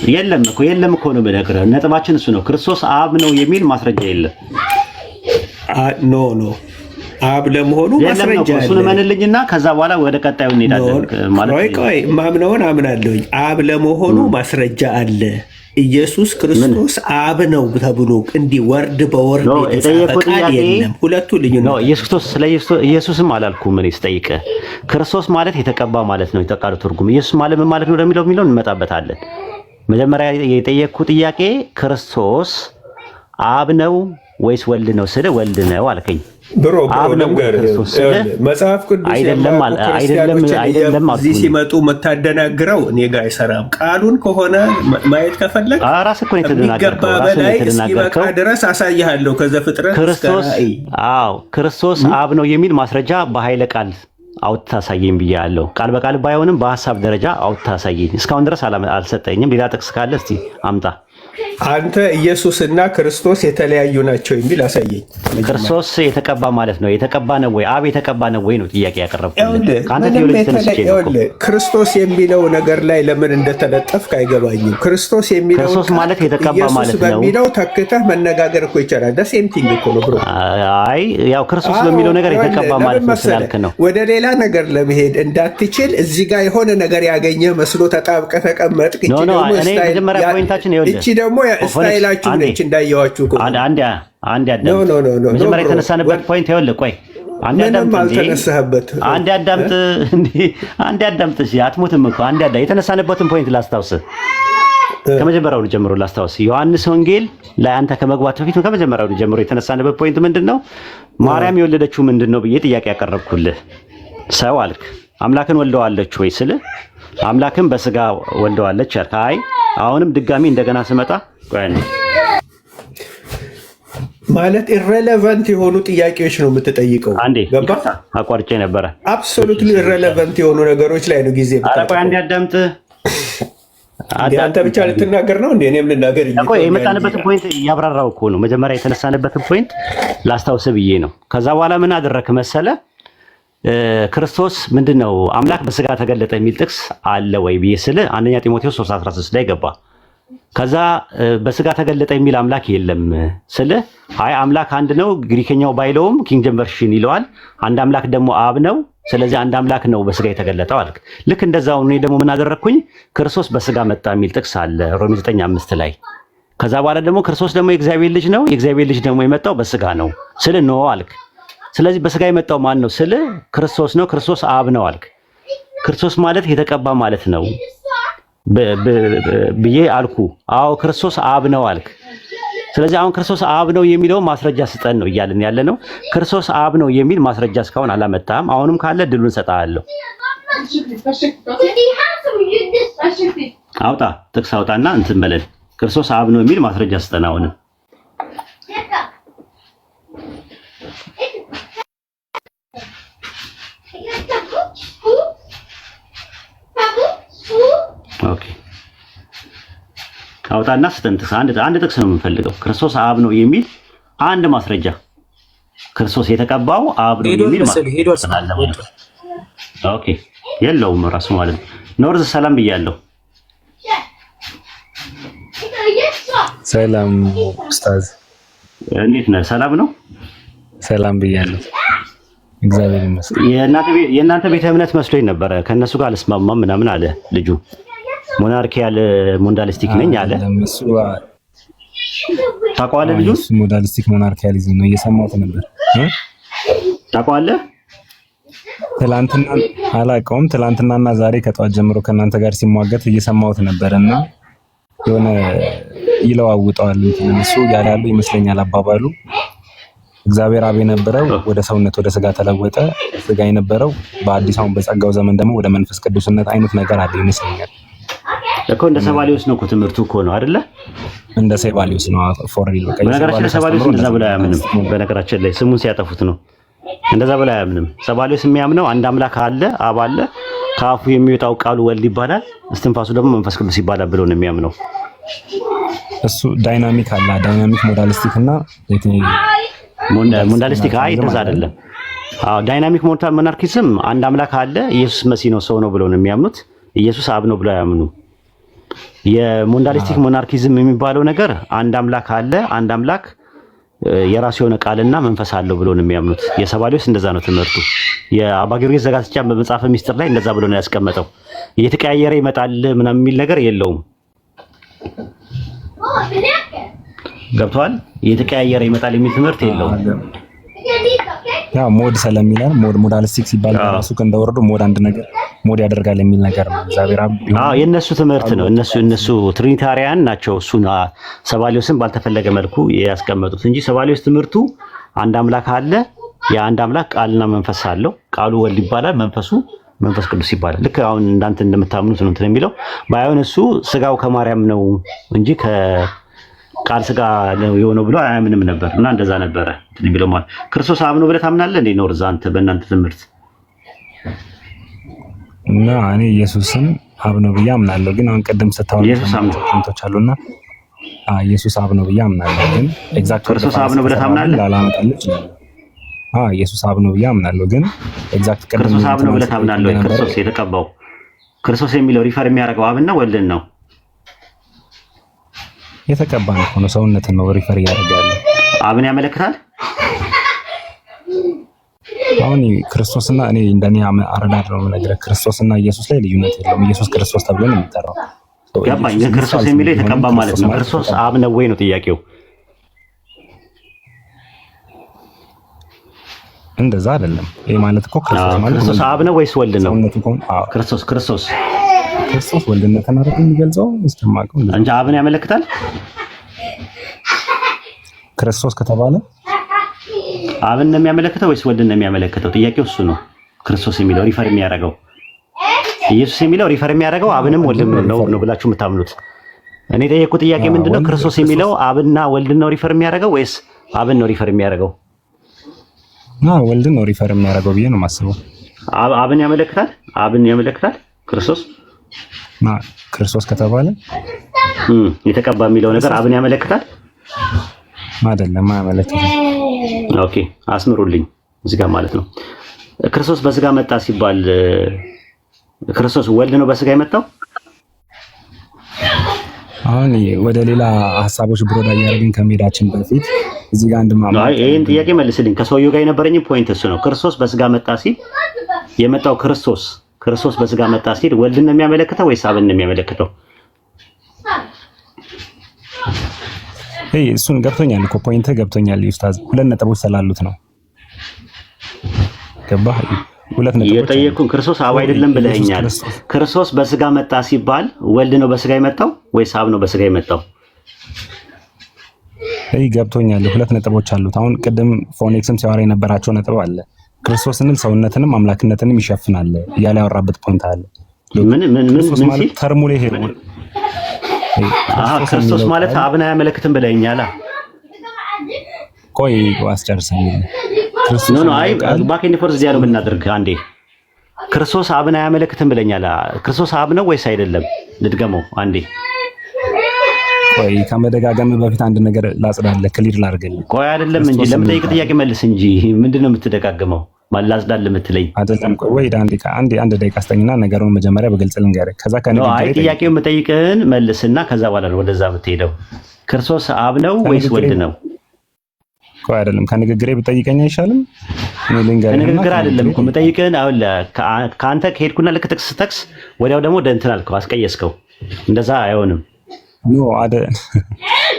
የለም እኮ ነው የምነግርህ። ነጥባችን እሱ ነው። ክርስቶስ አብ ነው የሚል ማስረጃ የለም። ኖ አብ ለመሆኑ ማስረጃ አለ። እሱን መንልኝና ከዛ በኋላ ወደ ቀጣዩ እንሄዳለን። ማለት ቆይ ማምነውን አምናለሁኝ። አብ ለመሆኑ ማስረጃ አለ። ኢየሱስ ክርስቶስ አብ ነው ተብሎ እንዲህ ወርድ በወርድ የተጻፈ ቃል የለም። ሁለቱ ልዩነት ነው። ኢየሱስም አላልኩም እኔ ስጠይቅህ። ክርስቶስ ማለት የተቀባ ማለት ነው የቃሉ ትርጉም። ኢየሱስ ማለት ምን ማለት ነው የሚለው እንመጣበታለን። መጀመሪያ የጠየቅኩ ጥያቄ ክርስቶስ አብ ነው ወይስ ወልድ ነው ስለ ወልድ ነው አልከኝ። ብሮ መጽሐፍ ቅዱስ አይደለም እዚህ ሲመጡ መታደናግረው እኔ ጋር አይሰራም። ቃሉን ከሆነ ማየት ከፈለግ ራስህ እኮ ነው የተደናገርከው። እስኪበቃ ድረስ አሳይሃለሁ። ከዘፍጥረት ክርስቶስ አብ ነው የሚል ማስረጃ በኃይለ ቃል አውጥታሳየኝ ብያለሁ። ቃል በቃል ባይሆንም በሐሳብ ደረጃ አውጥታሳየኝ። እስካሁን ድረስ አልሰጠኝም። ሌላ ጥቅስ ካለ እስቲ አምጣ። አንተ ኢየሱስና ክርስቶስ የተለያዩ ናቸው የሚል አሳየኝ። ክርስቶስ የተቀባ ማለት ነው። የተቀባ ነው ወይ? አብ የተቀባ ነው ወይ ነው ጥያቄ ያቀረብኩት። ክርስቶስ የሚለው ነገር ላይ ለምን እንደተለጠፍክ አይገባኝም። ክርስቶስ ማለት የተቀባ ማለት ነው በሚለው ተክተህ መነጋገር እኮ ይቻላል። ሴም ቲንግ እኮ ነው ብሮ። አይ ያው ክርስቶስ በሚለው ነገር የተቀባ ማለት ነው ስላልክ ነው። ወደ ሌላ ነገር ለመሄድ እንዳትችል እዚህ ጋር የሆነ ነገር ያገኘህ መስሎ ተጣብቀህ ተቀመጥክ። እቺ መጀመሪያ ፖይንታችን ይኸውልህ ደግሞ ስታይላችሁ ነች እንዳየዋችሁ እኮ አንድ መጀመሪያ የተነሳንበት ፖይንት ይኸውልህ። ቆይ ምንም አልተነሳህበት። አንድ አዳምጥ። እሺ አትሞትም እኮ የተነሳንበትን ፖይንት ላስታውስህ። ከመጀመሪያው ጀምሮ ላስታውስ። ዮሐንስ ወንጌል ላይ አንተ ከመግባት በፊት ከመጀመሪያው ጀምሮ የተነሳንበት ፖይንት ምንድነው? ማርያም የወለደችው ምንድነው ብዬ ጥያቄ ያቀረብኩልህ። ሰው አልክ። አምላክን ወልደዋለች ወይ ስልህ አምላክን በስጋ ወልደዋለች አልክ። አይ አሁንም ድጋሚ እንደገና ስመጣ ማለት ኢሬሌቫንት የሆኑ ጥያቄዎች ነው የምትጠይቀው። ገባ? አቋርጬ ነበረ። አብሶሉትሊ ኢሬሌቫንት የሆኑ ነገሮች ላይ ነው ጊዜ አንዴ አዳምጥ። አንተ ብቻ ልትናገር ነው እንዴ? እኔም ልናገር የመጣንበትን ፖይንት እያብራራው እኮ ነው። መጀመሪያ የተነሳንበትን ፖይንት ላስታውስ ብዬ ነው። ከዛ በኋላ ምን አደረክ መሰለ? ክርስቶስ ምንድነው አምላክ በስጋ ተገለጠ የሚል ጥቅስ አለ ወይ ብዬ ስለ አንደኛ ጢሞቴዎስ 3:16 ላይ ገባ። ከዛ በስጋ ተገለጠ የሚል አምላክ የለም ስለ አይ አምላክ አንድ ነው፣ ግሪከኛው ባይለውም ኪንግ ጄምስ ቨርሽን ይለዋል። አንድ አምላክ ደግሞ አብ ነው። ስለዚህ አንድ አምላክ ነው በስጋ የተገለጠው አልክ። ልክ እንደዛው እኔ ደግሞ ምን አደረኩኝ? ክርስቶስ በስጋ መጣ የሚል ጥቅስ አለ ሮሜ 9:5 ላይ። ከዛ በኋላ ደግሞ ክርስቶስ ደግሞ የእግዚአብሔር ልጅ ነው፣ የእግዚአብሔር ልጅ ደግሞ የመጣው በስጋ ነው ስለ ነው አልክ። ስለዚህ በስጋ የመጣው ማን ነው ስለ ክርስቶስ ነው፣ ክርስቶስ አብ ነው አልክ። ክርስቶስ ማለት የተቀባ ማለት ነው ብዬ አልኩ። አዎ ክርስቶስ አብ ነው አልክ። ስለዚህ አሁን ክርስቶስ አብ ነው የሚለው ማስረጃ ስጠን ነው እያልን ያለ ነው። ክርስቶስ አብ ነው የሚል ማስረጃ እስካሁን አላመጣም። አሁንም ካለ ድሉን ሰጣለሁ። አውጣ ጥቅስ አውጣና እንትን በለን። ክርስቶስ አብ ነው የሚል ማስረጃ ስጠን አሁንም። ኦኬ አውጣና ስጠን። አንድ ጥቅስ ነው የምንፈልገው። ክርስቶስ አብ ነው የሚል አንድ ማስረጃ። ክርስቶስ የተቀባው አብ ነው የሚል ማስረጃ። ኦኬ የለውም ራሱ ማለት ነው። ኖርዝ ሰላም ብያለሁ። ሰላም ኡስታዝ፣ እንዴት ነህ? ሰላም ነው። ሰላም ብያለሁ። እግዚአብሔር ይመስገን። የእናንተ ቤተ እምነት መስሎኝ ነበረ። ከእነሱ ጋር አልስማማም ምናምን አለ ልጁ። ሞናርኪያል ሞንዳሊስቲክ ነኝ አለ። ታውቀዋለህ ልጁ? ሞዳሊስቲክ ሞናርኪያሊዝም ነው እየሰማሁት ነበር። ታውቀዋለህ? ትላንትና አላውቀውም። ትላንትናና ዛሬ ከጠዋት ጀምሮ ከእናንተ ጋር ሲሟገት እየሰማሁት ነበርና የሆነ ይለዋውጠዋል እሱ ያላሉ ይመስለኛል አባባሉ። እግዚአብሔር አብ የነበረው ወደ ሰውነት ወደ ስጋ ተለወጠ፣ ስጋ የነበረው በአዲሳውን በጸጋው ዘመን ደግሞ ወደ መንፈስ ቅዱስነት አይነት ነገር አለ ይመስለኛል እኮ። እንደ ሰባሊዮስ ነው እኮ ትምህርቱ እኮ ነው አይደለ? እንደ ሰባሊዮስ ነው ፎርሪል። በቃ በነገራችን ላይ ሰባሊዮስ እንደዛ ብሎ አያምንም። በነገራችን ላይ ስሙን ሲያጠፉት ነው እንደዛ ብሎ አያምንም። ሰባሊዮስ የሚያምነው አንድ አምላክ አለ፣ አብ አለ፣ ከአፉ የሚወጣው ቃሉ ወልድ ይባላል፣ እስትንፋሱ ደግሞ መንፈስ ቅዱስ ይባላል ብሎ ነው የሚያምነው። እሱ ዳይናሚክ አለ፣ ዳይናሚክ ሞዳሊስቲክ እና ሞናሊስቲክ እንደዛ አይደለም። ዳይናሚክ ሞናርኪዝም አንድ አምላክ አለ፣ ኢየሱስ መሲህ ነው ሰው ነው ብለው ነው የሚያምኑት። ኢየሱስ አብ ነው ብለው አያምኑ። የሞናሊስቲክ ሞናርኪዝም የሚባለው ነገር አንድ አምላክ አለ፣ አንድ አምላክ የራሱ የሆነ ቃልና መንፈስ አለው ብለው ነው የሚያምኑት። የሰባሊዮስ እንደዛ ነው ትምህርቱ። የአባ ጊዮርጊስ ዘጋስጫ በመጽሐፈ ሚስጥር ላይ እንደዛ ብሎ ነው ያስቀመጠው። እየተቀያየረ ይመጣል ምናምን የሚል ነገር የለውም። ገብቷል? እየተቀያየረ ይመጣል የሚል ትምህርት የለውም። ያ ሞድ ስለሚላል ሞዳሊስቲክ ሲባል ራሱ እንደወረዱ ሞድ አንድ ነገር ሞድ ያደርጋል የሚል ነገር ነው። እግዚአብሔር የነሱ ትምህርት ነው። እነሱ ትሪኒታሪያን ናቸው። እሱና ሰባሊዮስን ባልተፈለገ መልኩ ያስቀመጡት እንጂ ሰባሊዮስ ትምህርቱ አንድ አምላክ አለ፣ የአንድ አምላክ ቃልና መንፈስ አለው። ቃሉ ወልድ ይባላል፣ መንፈሱ መንፈስ ቅዱስ ይባላል። ልክ አሁን እንዳንተ እንደምታምኑት ነው እንትን የሚለው ባይሆን እሱ ስጋው ከማርያም ነው እንጂ ቃል ስጋ ነው የሆነው ብሎ አያምንም ነበር። እና እንደዛ ነበረ እንትን የሚለው ማለት ክርስቶስ አብ ነው ብለህ ታምናለህ እንዴ? ኖር ዛንተ በእናንተ ትምህርት እና እኔ ኢየሱስን አብ ነው ብዬ አምናለሁ። ግን አሁን ቀደም ስታወራ ኢየሱስ አብ ነው እንቶች አሉና ኢየሱስ አብ ነው ብዬ አምናለሁ። ግን ኤግዛክት ክርስቶስ አብ ነው ብለህ ታምናለህ? ላላመጣልህ ኢየሱስ አብ ነው ብዬ አምናለሁ። ግን ኤግዛክት ቀደም ክርስቶስ አብ ነው ብለህ ታምናለህ? ክርስቶስ የተቀባው ክርስቶስ የሚለው ሪፈር የሚያደርገው አብና ወልድን ነው። የተቀባ ነው ሰውነትን ነው ሪፈር እያደረገ ያለው። አብን ያመለክታል። አሁን ክርስቶስና እኔ እንደኔ አረዳድ ነው ነገር ክርስቶስና ኢየሱስ ላይ ልዩነት የለውም። ኢየሱስ ክርስቶስ ተብሎ ነው የሚጠራው። ገባኝ። ግን ክርስቶስ የሚለው የተቀባ ማለት ነው። ክርስቶስ አብ ነው ወይ ነው ጥያቄው? እንደዛ አይደለም። ይሄ ማለት እኮ ክርስቶስ ማለት ክርስቶስ አብ ነው ወይስ ወልድ ነው? ክርስቶስ ወልድነትን አይደል የሚገልጸው? እስከማውቀው እንጂ አብን ያመለክታል። ክርስቶስ ከተባለ አብን ነው የሚያመለክተው ወይስ ወልድን ነው የሚያመለክተው? ጥያቄው እሱ ነው። ክርስቶስ የሚለው ሪፈር የሚያደርገው ኢየሱስ የሚለው ሪፈር የሚያደርገው አብንም ወልድም ነው ብላችሁ የምታምኑት? እኔ የጠየቁት ጥያቄ ምንድነው? ክርስቶስ የሚለው አብና ወልድን ነው ሪፈር የሚያደርገው ወይስ አብን ነው ሪፈር የሚያደርገው? ወልድን ነው ሪፈር የሚያደርገው ብዬ ነው የማስበው። አብን ያመለክታል። አብን ያመለክታል ክርስቶስ ክርስቶስ ከተባለ የተቀባ የሚለው ነገር አብን ያመለክታል አይደለም? አያመለክትም። ኦኬ አስምሩልኝ እዚህ ጋር ማለት ነው። ክርስቶስ በስጋ መጣ ሲባል ክርስቶስ ወልድ ነው በስጋ የመጣው? አሁን ወደ ሌላ ሀሳቦች ብሮዳ እያደረግን ከመሄዳችን በፊት እዚህ ጋር ይሄን ጥያቄ መልስልኝ። ከሰውየው ጋር የነበረኝ ፖይንት እሱ ነው። ክርስቶስ በስጋ መጣ ሲል የመጣው ክርስቶስ በስጋ መጣ ሲል ወልድን ነው የሚያመለክተው ወይስ አብን ነው የሚያመለክተው? እሱን ገብቶኛል እኮ ፖይንትህ ገብቶኛል ኡስታዝ። ሁለት ነጥቦች ስላሉት ነው። ገባህ? ሁለት ነጥቦች የጠየቁን ክርስቶስ አብ አይደለም ብለኸኛል። ክርስቶስ በስጋ መጣ ሲባል ወልድ ነው በስጋ የመጣው ወይስ አብ ነው በስጋ የመጣው? ገብቶኛል። ሁለት ነጥቦች አሉት። አሁን ቅድም ፎኔክስም ሲያወራ የነበራቸው ነጥብ አለ። ክርስቶስን ሰውነትንም አምላክነትንም ይሸፍናል እያለ ያወራበት ፖይንት አለ። ምን ሲል ተርሙ ላይ ሄዱ። ክርስቶስ ማለት አብን አያመለክትም ብለኸኛል። ቆይ አስጨርሰኝ። አይ ባክ ኤንድ ፎርዝ ዲያሎግ እናድርግ አንዴ። ክርስቶስ አብን አያመለክትም ብለኛል። ክርስቶስ አብ ነው ወይስ አይደለም? ልድገመው አንዴ። ቆይ ከመደጋገም በፊት አንድ ነገር ላጽዳለህ፣ ክሊር ላድርግልህ። ቆይ አይደለም እንጂ ለምጠይቅ ጥያቄ መልስ እንጂ ምንድነው የምትደጋግመው? ማላጽዳል የምትለኝ አይደለም። ቆይ አንድ ደቂቃ አስጠኝና ነገሩን መጀመሪያ በግልጽ ልንገርህ። ከዛ አይ ጥያቄው የምጠይቅህን መልስና ከዛ በኋላ ነው ወደዛ የምትሄደው። ክርስቶስ አብ ነው ወይስ ወልድ ነው? ቆይ አይደለም ከንግግሬ ብጠይቀኝ አይሻልም? እኔ ልንገርህ። ከንግግር አይደለም እኮ የምጠይቅህን። አሁን ከአንተ ከሄድኩና ልክ ጥቅስ ወዲያው ደግሞ እንትን አልከው፣ አስቀየስከው። እንደዛ አይሆንም።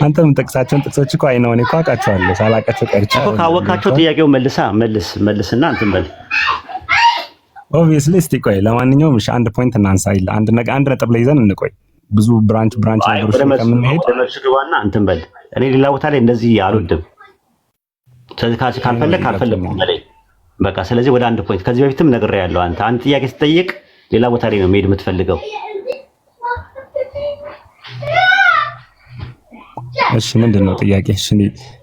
አንተ ምን ጠቅሳቸውን ጥቅሶች እኮ አይነው እኔ እኮ አውቃቸዋለሁ። ሳላውቃቸው ቀርቻ እኮ ካወቃቸው ጥያቄው መልስና እንትን በል። ኦብቪየስሊ እስቲ ቆይ ለማንኛውም እሺ አንድ ፖይንት እናንሳ ይል አንድ ነጥብ ላይ ይዘን እንቆይ። ብዙ ብራንች ነገሮች ከምንሄድ ተመልሽ ግባና እንትን በል። እኔ ሌላ ቦታ ላይ እንደዚህ አልወድም። ካልፈለክ በላይ በቃ። ስለዚህ ወደ አንድ ፖይንት ከዚህ በፊትም ነግሬያለሁ። አንድ ጥያቄ ስትጠይቅ ሌላ ቦታ ላይ ነው መሄድ የምትፈልገው። እሺ ምንድነው ጥያቄ? እሺ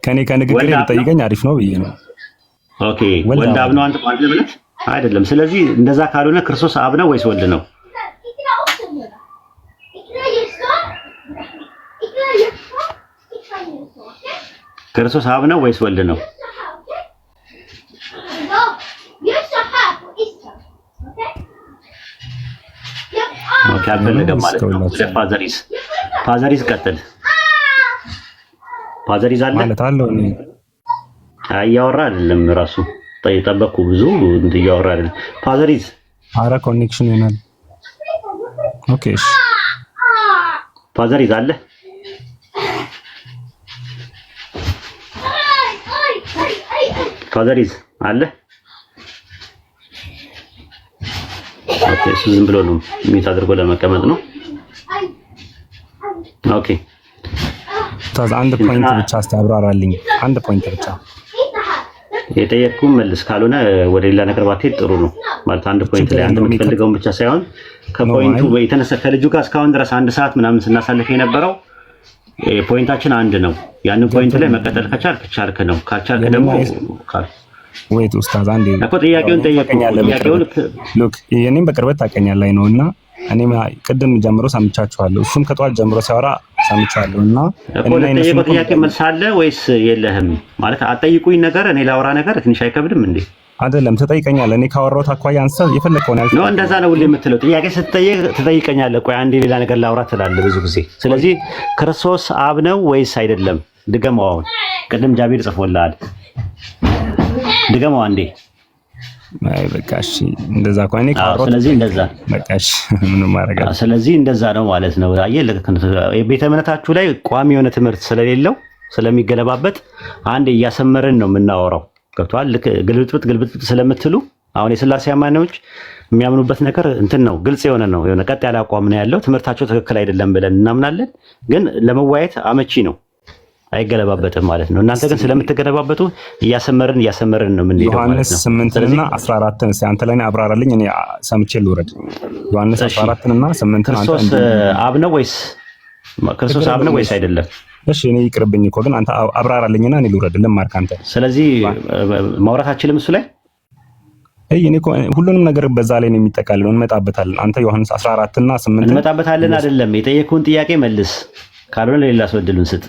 ከኔ ከንግግሬ ልጠይቀኝ አሪፍ ነው ብዬ ነው። ኦኬ ወልድ አብ ነው አንተ ማለት ብለህ አይደለም። ስለዚህ እንደዛ ካልሆነ ክርስቶስ አብ ነው ወይስ ወልድ ነው? ክርስቶስ አብ ነው ወይስ ወልድ ነው? ኦኬ አልፈለገም ማለት ነው። ፋዘሪዝ ቀጥል። ፋዘሪዝ አለ ማለት አለው እኔ እያወራ አይደለም ራሱ ጠበቅኩ ብዙ እያወራ አይደለም። ፋዘሪዝ አረ ኮኔክሽን ይሆናል። ኦኬ እሺ ፋዘሪዝ አለ ፋዘሪዝ አለ። ኦኬ እሱ ዝም ብሎ ነው ሚት አድርጎ ለመቀመጥ ነው። ኦኬ ታዝ አንድ ፖይንት ብቻ አስተብራራልኝ። አንድ ፖይንት ብቻ የጠየቅኩህ መልስ፣ ካልሆነ ወደ ሌላ ነገር ባትሄድ ጥሩ ነው። ማለት አንድ ፖይንት ላይ አንተ የምትፈልገውን ብቻ ሳይሆን ከፖይንቱ የተነሳ ከልጁ ጋር እስካሁን ድረስ 1 ሰዓት ምናምን ስናሳልፍ የነበረው ፖይንታችን አንድ ነው። ያንን ፖይንት ላይ መቀጠል ከቻልክ ነው። ካልቻልክ ደግሞ ወይት ኡስታዝ አንዴ እኮ ጥያቄውን ሉክ የኔም በቅርበት ታውቀኛለህ ነውና እኔም ቅድም ጀምሮ ሰምቻችኋለሁ። እሱም ከጧት ጀምሮ ሲያወራ ሰምቻለሁ እና እኮ ለጠየቀው ጥያቄ መልስ አለ ወይስ የለህም? ማለት አጠይቁኝ ነገር እኔ ላውራ ነገር ትንሽ አይከብድም እንዴ? አይደለም ትጠይቀኛለህ። እኔ ካወራሁት አኳያ አንተ የፈለከውን ያልከው ነው። እንደዛ ነው ሁሌ የምትለው። ጥያቄ ስትጠይቅ ትጠይቀኛለህ። ቆይ አንዴ ሌላ ነገር ላውራ ትላለህ ብዙ ጊዜ። ስለዚህ ክርስቶስ አብ ነው ወይስ አይደለም? ድገመው። አሁን ቅድም ጃቢር ጽፎልሃል። ድገመው አንዴ። አይ በቃ እሺ እንደዛ ከሆነ ካወራሁት ስለዚህ እንደዛ በቃ እሺ ምንም ማድረግ አለ። ስለዚህ እንደዛ ነው ማለት ነው። አየህ ቤተ እምነታችሁ ላይ ቋሚ የሆነ ትምህርት ስለሌለው ስለሚገለባበት አንዴ እያሰመርን ነው የምናወራው። ገብቶሃል? ልክ ግልብጥብጥ ስለምትሉ አሁን የሥላሴ አማኞች የሚያምኑበት ነገር እንትን ነው፣ ግልጽ የሆነ ነው። የሆነ ቀጥ ያለ አቋም ነው ያለው። ትምህርታቸው ትክክል አይደለም ብለን እናምናለን፣ ግን ለመዋየት አመቺ ነው፣ አይገለባበጥም ማለት ነው። እናንተ ግን ስለምትገለባበጡ እያሰመርን ነው የምንሄደው ማለት ነው። ዮሐንስ 8 እና 14 እስኪ አንተ ላይ አብራራልኝ፣ እኔ ሰምቼ ልውረድ። ዮሐንስ 14 እና 8 አንተ ክርስቶስ አብ ነው ወይስ አይደለም? እሺ እኔ ይቅርብኝ እኮ ግን አንተ አብራራልኝና እኔ ልውረድ ልማርክ አንተ። ስለዚህ ማውራት አችልም እሱ ላይ እኔ እኮ ሁሉንም ነገር በዛ ላይ ነው የሚጠቃልለው። እንመጣበታለን። አንተ ዮሐንስ 14 እና 8 እንመጣበታለን አይደለም? የጠየቁን ጥያቄ መልስ፣ ካልሆነ ለሌላ ሰው እድሉን ስጥ።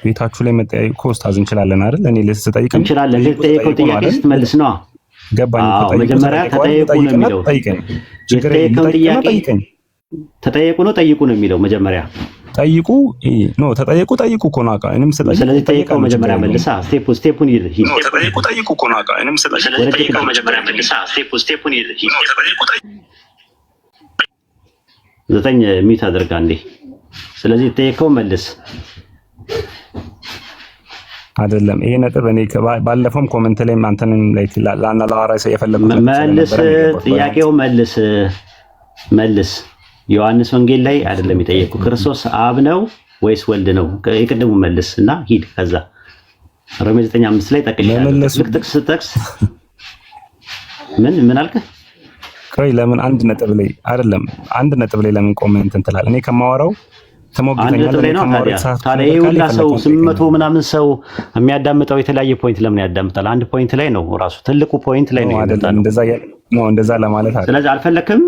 ቤታችሁ ላይ መጠያየቅ ኡስታዝ እንችላለን አይደል? እኔ ልስጠይቅ እንችላለን። ለጠየቀው ጥያቄ ስትመልስ ነው ገባኝ። መጀመሪያ ተጠየቁ ነው የሚለው። ተጠየቁ ነው ጠይቁ ነው የሚለው። መጀመሪያ ጠይቁ ነው ተጠየቁ እኮ ነው አቃ እኔም ስለዚህ ስለዚህ ጠይቀው መጀመሪያ መልሳ ስቴፑን ይል ሂድ። ተጠየቁ እኮ ነው አቃ እኔም ስለዚህ ጠይቀው መጀመሪያ መልሳ ስቴፑን ይል ሂድ። ዘጠኝ ሚት አድርጋ እንዴ። ስለዚህ ጠይቀው መልስ አይደለም ይሄ ነጥብ። እኔ ባለፈውም ኮሜንት ላይ አንተንም ላይ ላወራ የፈለኩት መልስ ጥያቄው መልስ ዮሐንስ ወንጌል ላይ አይደለም የጠየቁ ክርስቶስ አብ ነው ወይስ ወልድ ነው? የቅድሙ መልስ እና ሂድ። ከዛ ሮሜ 9:5 ላይ ጥቅስ ምን አልከ? ቆይ ለምን አንድ ነጥብ ላይ አይደለም አንድ ነጥብ ላይ ለምን ኮሜንት እንትላል? እኔ ከማወራው ተሞግተኛለህ። ታዲያ ይሄ ሁላ ሰው 800 ምናምን ሰው የሚያዳምጠው የተለያየ ፖይንት ለምን ያዳምጣል? አንድ ፖይንት ላይ ነው ራሱ ትልቁ ፖይንት ላይ ነው ያዳምጣል። እንደዛ ለማለት አይደለም። ስለዚህ አልፈለክም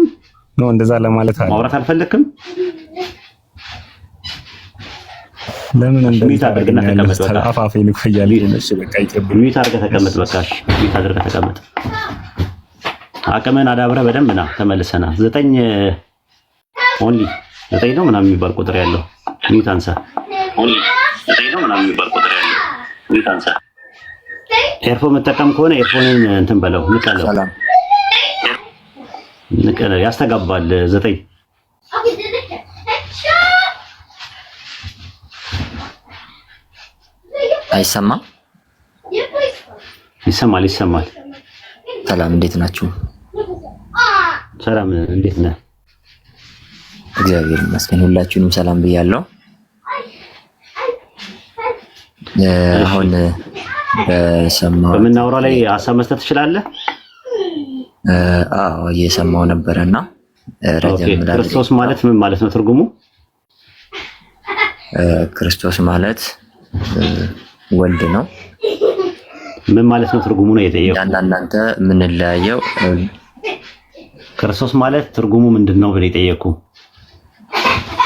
ነው እንደዛ ለማለት አይደለም። ማውራት አልፈለክም። ለምን እንደዚህ አድርገና ተቀመጥ። በቃ አፋፌን እኮ እያለኝ ነሽ። በቃ ይቀበል። ሚት አድርገህ ተቀመጥ። በቃ እሺ ሚት አድርገህ ተቀመጥ። አቅምን አዳብረህ በደንብ ና። ተመልሰና 9 ኦንሊ 9 ነው ምናምን የሚባል ቁጥር ያለው ሚት አንሳ። ኦንሊ 9 ነው ምናምን የሚባል ቁጥር ያለው ሚት አንሳ። ኤርፎን መጠቀም ከሆነ ኤርፎንን እንትን በለው ንቀለው። ያስተጋባል። 9 አይሰማም? ይሰማል ይሰማል። ሰላም እንዴት ናችሁ? ሰላም እንዴት ነህ? እግዚአብሔር ይመስገን። ሁላችሁንም ሰላም ብያለሁ። አሁን በምናወራው ላይ ሀሳብ መስጠት ትችላለህ? አዎ እየሰማሁ ነበረና ክርስቶስ ማለት ምን ማለት ነው ትርጉሙ? ክርስቶስ ማለት ወልድ ነው። ምን ማለት ነው ትርጉሙ ነው የጠየቁት? እናንተ የምንለያየው ክርስቶስ ማለት ትርጉሙ ምንድነው ብለህ የጠየቁ?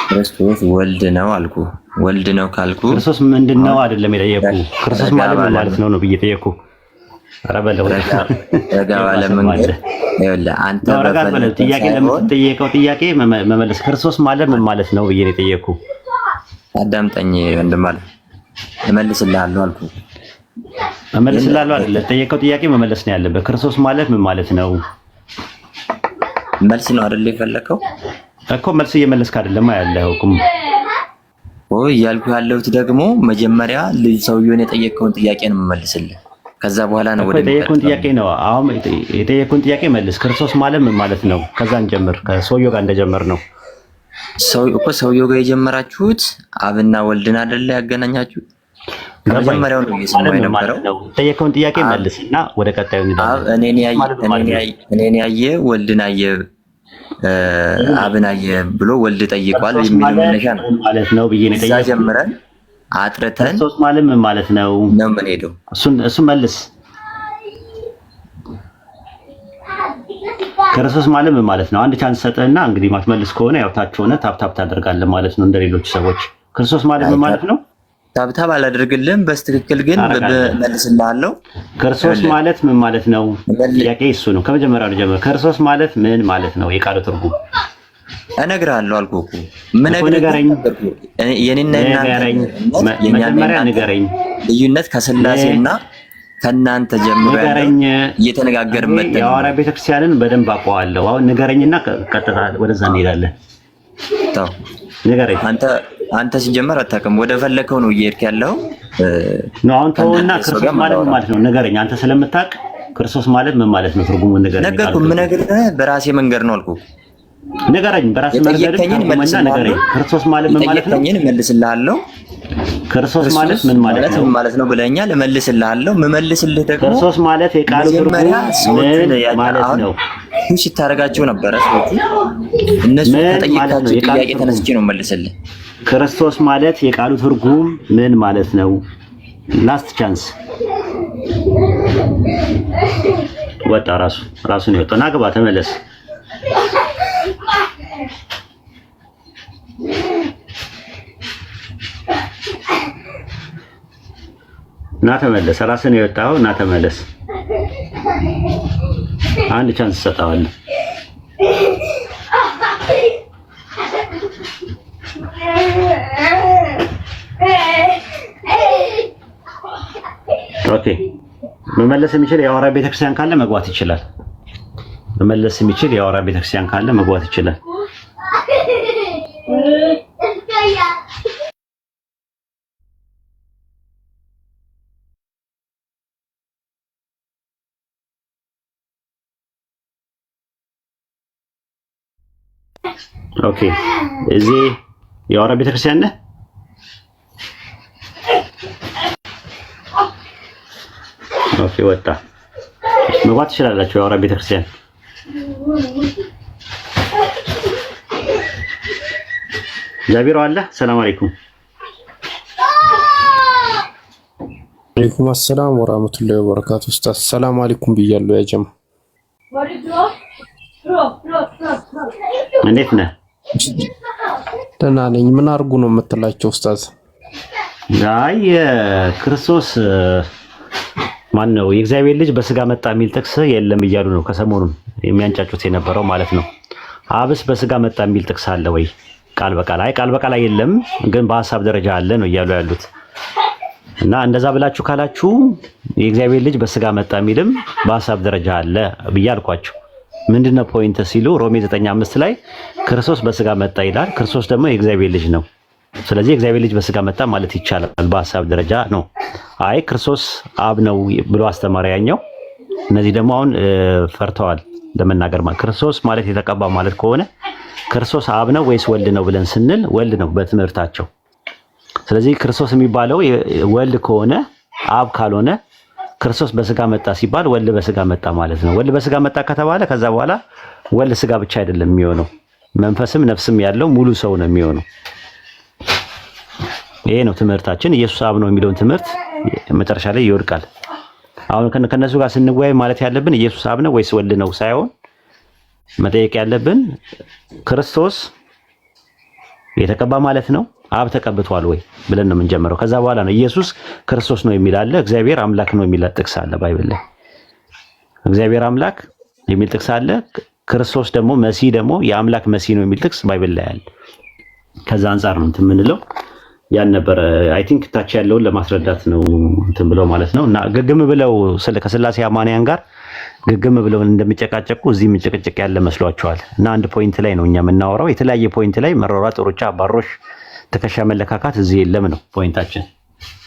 ክርስቶስ ወልድ ነው አልኩ። ወልድ ነው ካልኩ ክርስቶስ ምንድነው አይደለም የጠየቁ። ክርስቶስ ማለት ምን ማለት ነው ነው ብዬ ጠየቁ። ኧረ በለው ረጋ ባለ መንገድ ይኸውልህ አንተ ጥያቄ ለምትጠየቀው ጥያቄ መመለስ። ክርስቶስ ማለት ምን ማለት ነው ብዬ የጠየቁ። አዳምጠኝ ወንድም አለ እመልስልሃለሁ አልኩ። እመልስልሃለሁ አይደለ? ጠየቀው ጥያቄ መመለስ ነው ያለበት። ክርስቶስ ማለት ምን ማለት ነው? መልስ ነው አይደል የፈለከው? እኮ መልስ እየመለስክ አይደለም ያለኸው እኮ። እያልኩ ያለሁት ደግሞ መጀመሪያ ሰውየውን የጠየቀውን ጥያቄ ነው የምመልስልህ። ከዛ በኋላ ነው ወደ የጠየቀውን ጥያቄ ነው። አሁን የጠየቀውን ጥያቄ መልስ። ክርስቶስ ማለት ምን ማለት ነው? ከዛ እንጀምር። ከሰውየው ጋር እንደጀመር ነው። ሰውየው ጋር የጀመራችሁት አብና ወልድን አይደለ ያገናኛችሁት? ከመጀመሪያው ነው እየሰማሁ የነበረው። የጠየቀውን ጥያቄ መልስና ወደ ቀጣዩ እኔን ያየ ወልድን አየ አብን አየ ብሎ ወልድ ጠይቋል የሚል መነሻ ነው ማለት ነው ብዬ ነው ጠይቀው። ጀምረን አጥርተን ክርስቶስ ማለት ምን ማለት ነው ነው ምን ሄደው እሱን መልስ። ክርስቶስ ማለት ምን ማለት ነው? አንድ ቻንስ ሰጠህና እንግዲህ ማትመልስ ከሆነ ያው ታች ሆነ ታፕታፕ ታደርጋለህ ማለት ነው እንደሌሎች ሰዎች። ክርስቶስ ማለት ምን ማለት ነው? ታብታብ አላደርግልህም። በስትክክል ግን መልስልሃለሁ። ክርስቶስ ማለት ምን ማለት ነው? ጥያቄ እሱ ነው። ከመጀመሪያው ልጀምር። ክርስቶስ ማለት ምን ማለት ነው? የቃሉ ትርጉም እነግርሃለሁ አልኩህ እኮ። ንገረኝ። የኔና መጀመሪያ ንገረኝ። ልዩነት ከስላሴና ከእናንተ ጀምሮ እየተነጋገርን መጥተን የሐዋርያት ቤተክርስቲያንን በደንብ አውቀዋለሁ። አሁን ንገረኝና ቀጥታ ወደዛ እንሄዳለን። ተው ንገረኝ። አንተ ሲጀመር አታውቅም። ወደ ፈለከው ነው እየሄድክ ያለው ነው። አሁን ተውና ክርስቶስ ማለት ምን ማለት ነው ንገረኝ። አንተ ስለምታውቅ ክርስቶስ ማለት ምን ማለት ነው ትርጉሙን ንገረኝ። ነገርኩህ። የምነግርህ በራሴ መንገድ ነው አልኩህ። ንገረኝ። በራሴ መንገድ ንገረኝ። ክርስቶስ ማለት ምን ማለት ነው? እመልስልሃለሁ። ክርስቶስ ማለት ምን ማለት ነው ብለኛል። እመልስልሃለሁ። የምመልስልህ ደግሞ ክርስቶስ ማለት የቃሉ ትርጉም ምን ማለት ነው? ሲታረጋቸው ነበረ ሰዎቹ። እነሱ ከጠየቃቸው ጥያቄ ተነስቼ ነው እመልስልህ። ክርስቶስ ማለት የቃሉ ትርጉም ምን ማለት ነው? ላስት ቻንስ። ወጣ ራሱን ይወጣ። ና ግባ፣ ተመለስ። ና ተመለስ። ራስን የወጣው ና ተመለስ። አንድ ቻንስ ሰጣዋለሁ። ኦኬ። መመለስ የሚችል የሐዋርያት ቤተክርስቲያን ካለ መግባት ይችላል። መመለስ የሚችል የሐዋርያት ቤተክርስቲያን ካለ መግባት ይችላል። ኦኬ። እዚህ የሐዋርያት ቤተክርስቲያን ነህ? ኦኬ። ወጣ። መግባት ትችላላችሁ የሐዋርያት ቤተክርስቲያን። ጃቢሮ አለ። ሰላም አለይኩም። ወአለይኩም አሰላም ወራህመቱላሂ ወበረካቱ። ኡስታዝ ሰላም አለይኩም ብያለሁ። ያ ጀማ እንዴት ነህ? ደህና ነኝ። ምን አድርጉ ነው የምትላቸው ኡስታዝ? አይ ክርስቶስ ማን ነው የእግዚአብሔር ልጅ በስጋ መጣ የሚል ጥቅስ የለም እያሉ ነው ከሰሞኑን የሚያንጫጩት የነበረው ማለት ነው። አብስ በስጋ መጣ የሚል ጥቅስ አለ ወይ? ቃል በቃል የለም፣ ግን በሐሳብ ደረጃ አለ ነው እያሉ ያሉት። እና እንደዛ ብላችሁ ካላችሁ የእግዚአብሔር ልጅ በስጋ መጣ የሚልም በሐሳብ ደረጃ አለ ብዬ አልኳችሁ። ምንድነው ፖይንት ሲሉ ሮሜ 9:5 ላይ ክርስቶስ በስጋ መጣ ይላል። ክርስቶስ ደግሞ የእግዚአብሔር ልጅ ነው። ስለዚህ እግዚአብሔር ልጅ በስጋ መጣ ማለት ይቻላል በሐሳብ ደረጃ ነው። አይ ክርስቶስ አብ ነው ብሎ አስተማሪ ያኛው። እነዚህ ደግሞ አሁን ፈርተዋል ለመናገር ማለት ክርስቶስ ማለት የተቀባ ማለት ከሆነ ክርስቶስ አብ ነው ወይስ ወልድ ነው ብለን ስንል ወልድ ነው በትምህርታቸው። ስለዚህ ክርስቶስ የሚባለው ወልድ ከሆነ አብ ካልሆነ ክርስቶስ በስጋ መጣ ሲባል ወልድ በስጋ መጣ ማለት ነው። ወልድ በስጋ መጣ ከተባለ ከዛ በኋላ ወልድ ስጋ ብቻ አይደለም የሚሆነው፣ መንፈስም ነፍስም ያለው ሙሉ ሰው ነው የሚሆነው። ይሄ ነው ትምህርታችን። ኢየሱስ አብ ነው የሚለውን ትምህርት መጨረሻ ላይ ይወድቃል። አሁን ከነሱ ጋር ስንወያይ ማለት ያለብን ኢየሱስ አብ ነው ወይስ ወልድ ነው ሳይሆን መጠየቅ ያለብን ክርስቶስ የተቀባ ማለት ነው አብ ተቀብቷል ወይ ብለን ነው የምንጀምረው። ከዛ በኋላ ነው ኢየሱስ ክርስቶስ ነው የሚል አለ፣ እግዚአብሔር አምላክ ነው የሚል ጥቅስ አለ ባይብል ላይ። እግዚአብሔር አምላክ የሚል ጥቅስ አለ፣ ክርስቶስ ደግሞ መሲህ ደግሞ የአምላክ መሲህ ነው የሚል ጥቅስ ባይብል ላይ አለ። ከዛ አንፃር ነው እንትን የምንለው። ያን ነበር አይ ቲንክ ታች ያለውን ለማስረዳት ነው እንትን ብለው ማለት ነው። እና ግግም ብለው ከስላሴ አማንያን ጋር ግግም ብለው እንደሚጨቃጨቁ እዚህ ምጭቅጭቅ ያለ መስሏቸዋል። እና አንድ ፖይንት ላይ ነው እኛ የምናወራው። የተለያየ ፖይንት ላይ መሯሯጥ፣ ሩጫ፣ ባሮሽ፣ ትከሻ መለካካት እዚህ የለም ነው ፖይንታችን።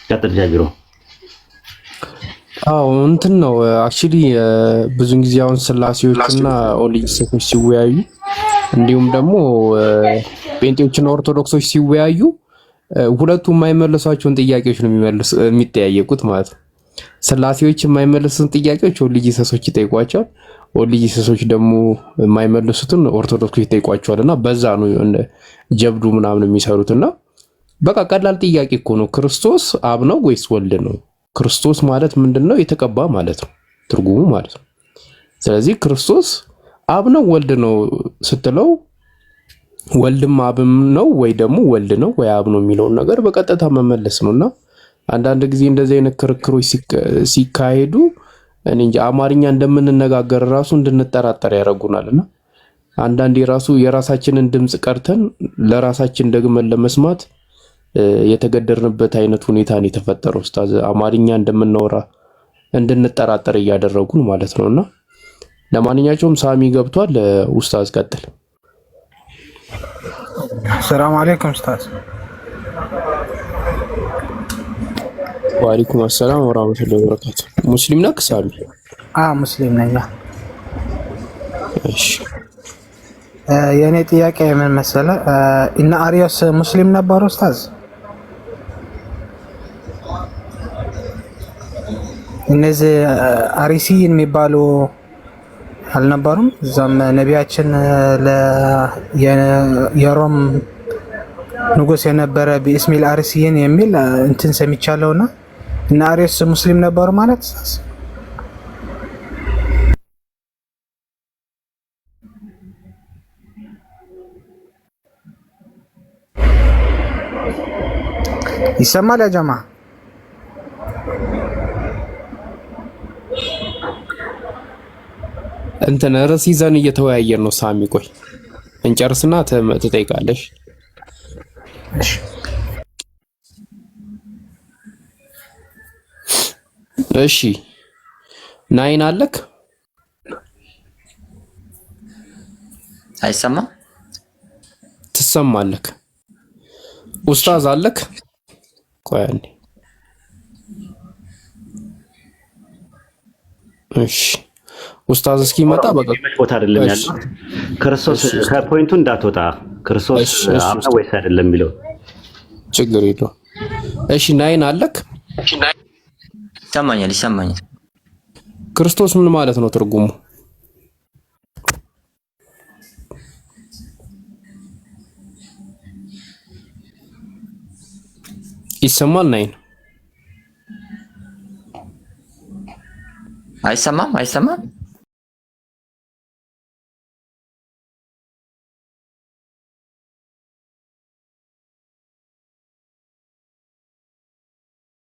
ቀጥል ጃቢሮ። አዎ እንትን ነው አክቹሊ ብዙን ጊዜ አሁን ስላሴዎችና ኦሊጂስቶች ሲወያዩ እንዲሁም ደግሞ ጴንጤዎችና ኦርቶዶክሶች ሲወያዩ ሁለቱም የማይመለሷቸውን ጥያቄዎች ነው የሚጠያየቁት ማለት ነው። ስላሴዎች የማይመለሱትን ጥያቄዎች ኦሊጂስቶች ይጠይቋቸዋል፣ ኦሊጂስቶች ደግሞ የማይመለሱትን ኦርቶዶክሶች ይጠይቋቸዋልና በዛ ነው ጀብዱ ምናምን የሚሰሩትና በቃ ቀላል ጥያቄ እኮ ነው። ክርስቶስ አብ ነው ወይስ ወልድ ነው? ክርስቶስ ማለት ምንድነው? የተቀባ ማለት ነው ትርጉሙ ማለት ነው። ስለዚህ ክርስቶስ አብ ነው ወልድ ነው ስትለው ወልድም አብም ነው ወይ ደግሞ ወልድ ነው ወይ አብ ነው የሚለውን ነገር በቀጥታ መመለስ ነውና አንዳንድ ጊዜ እንደዚህ አይነት ክርክሮች ሲካሄዱ እኔ እንጂ አማርኛ እንደምንነጋገር ራሱ እንድንጠራጠር ያደርጉናልና አንዳንዴ ራሱ የራሳችንን ድምጽ ቀርተን ለራሳችን ደግመን ለመስማት የተገደርንበት አይነት ሁኔታ ነው የተፈጠረው። ኡስታዝ አማርኛ እንደምናወራ እንድንጠራጠር እያደረጉን ማለት ነውና ለማንኛውም ሳሚ ገብቷል። ኡስታዝ ቀጥል። ሰላም አለይኩም ኡስታዝ። ወአለይኩም ሰላም ወራህመቱላሂ ወበረካቱ። ሙስሊም ነህ ሳሚ? ሙስሊም ነኝ። እሺ የኔ ጥያቄ ምን መሰለህ? እነ አሪዮስ ሙስሊም ነበሩ ኡስታዝ? እነዚህ አሪሲን የሚባሉ አልነበሩም? እዛም ነቢያችን የሮም ንጉስ የነበረ ቢስሚል አርሲን የሚል እንትን ሰምቻለሁና እና አሪዮስ ሙስሊም ነበሩ ማለት ይሰማል ያ ጀማ? እንትን ርዕስ ይዘን እየተወያየን ነው ሳሚ። ቆይ እንጨርስና ትጠይቃለሽ። እሺ ናይን አለክ? አይሰማም? ትሰማለክ? ኡስታዝ አለክ? ቆይ አንዴ። እሺ ኡስታዝ እስኪመጣ በቃ ቦታ አይደለም ያለው። ክርስቶስ ከፖይንቱ እንዳትወጣ ክርስቶስ አብ ነው ወይስ አይደለም የሚለው ችግር የለውም። እሺ ናይን አለክ? ይሰማኛል። ክርስቶስ ምን ማለት ነው ትርጉሙ? ይሰማል? ናይን አይሰማም?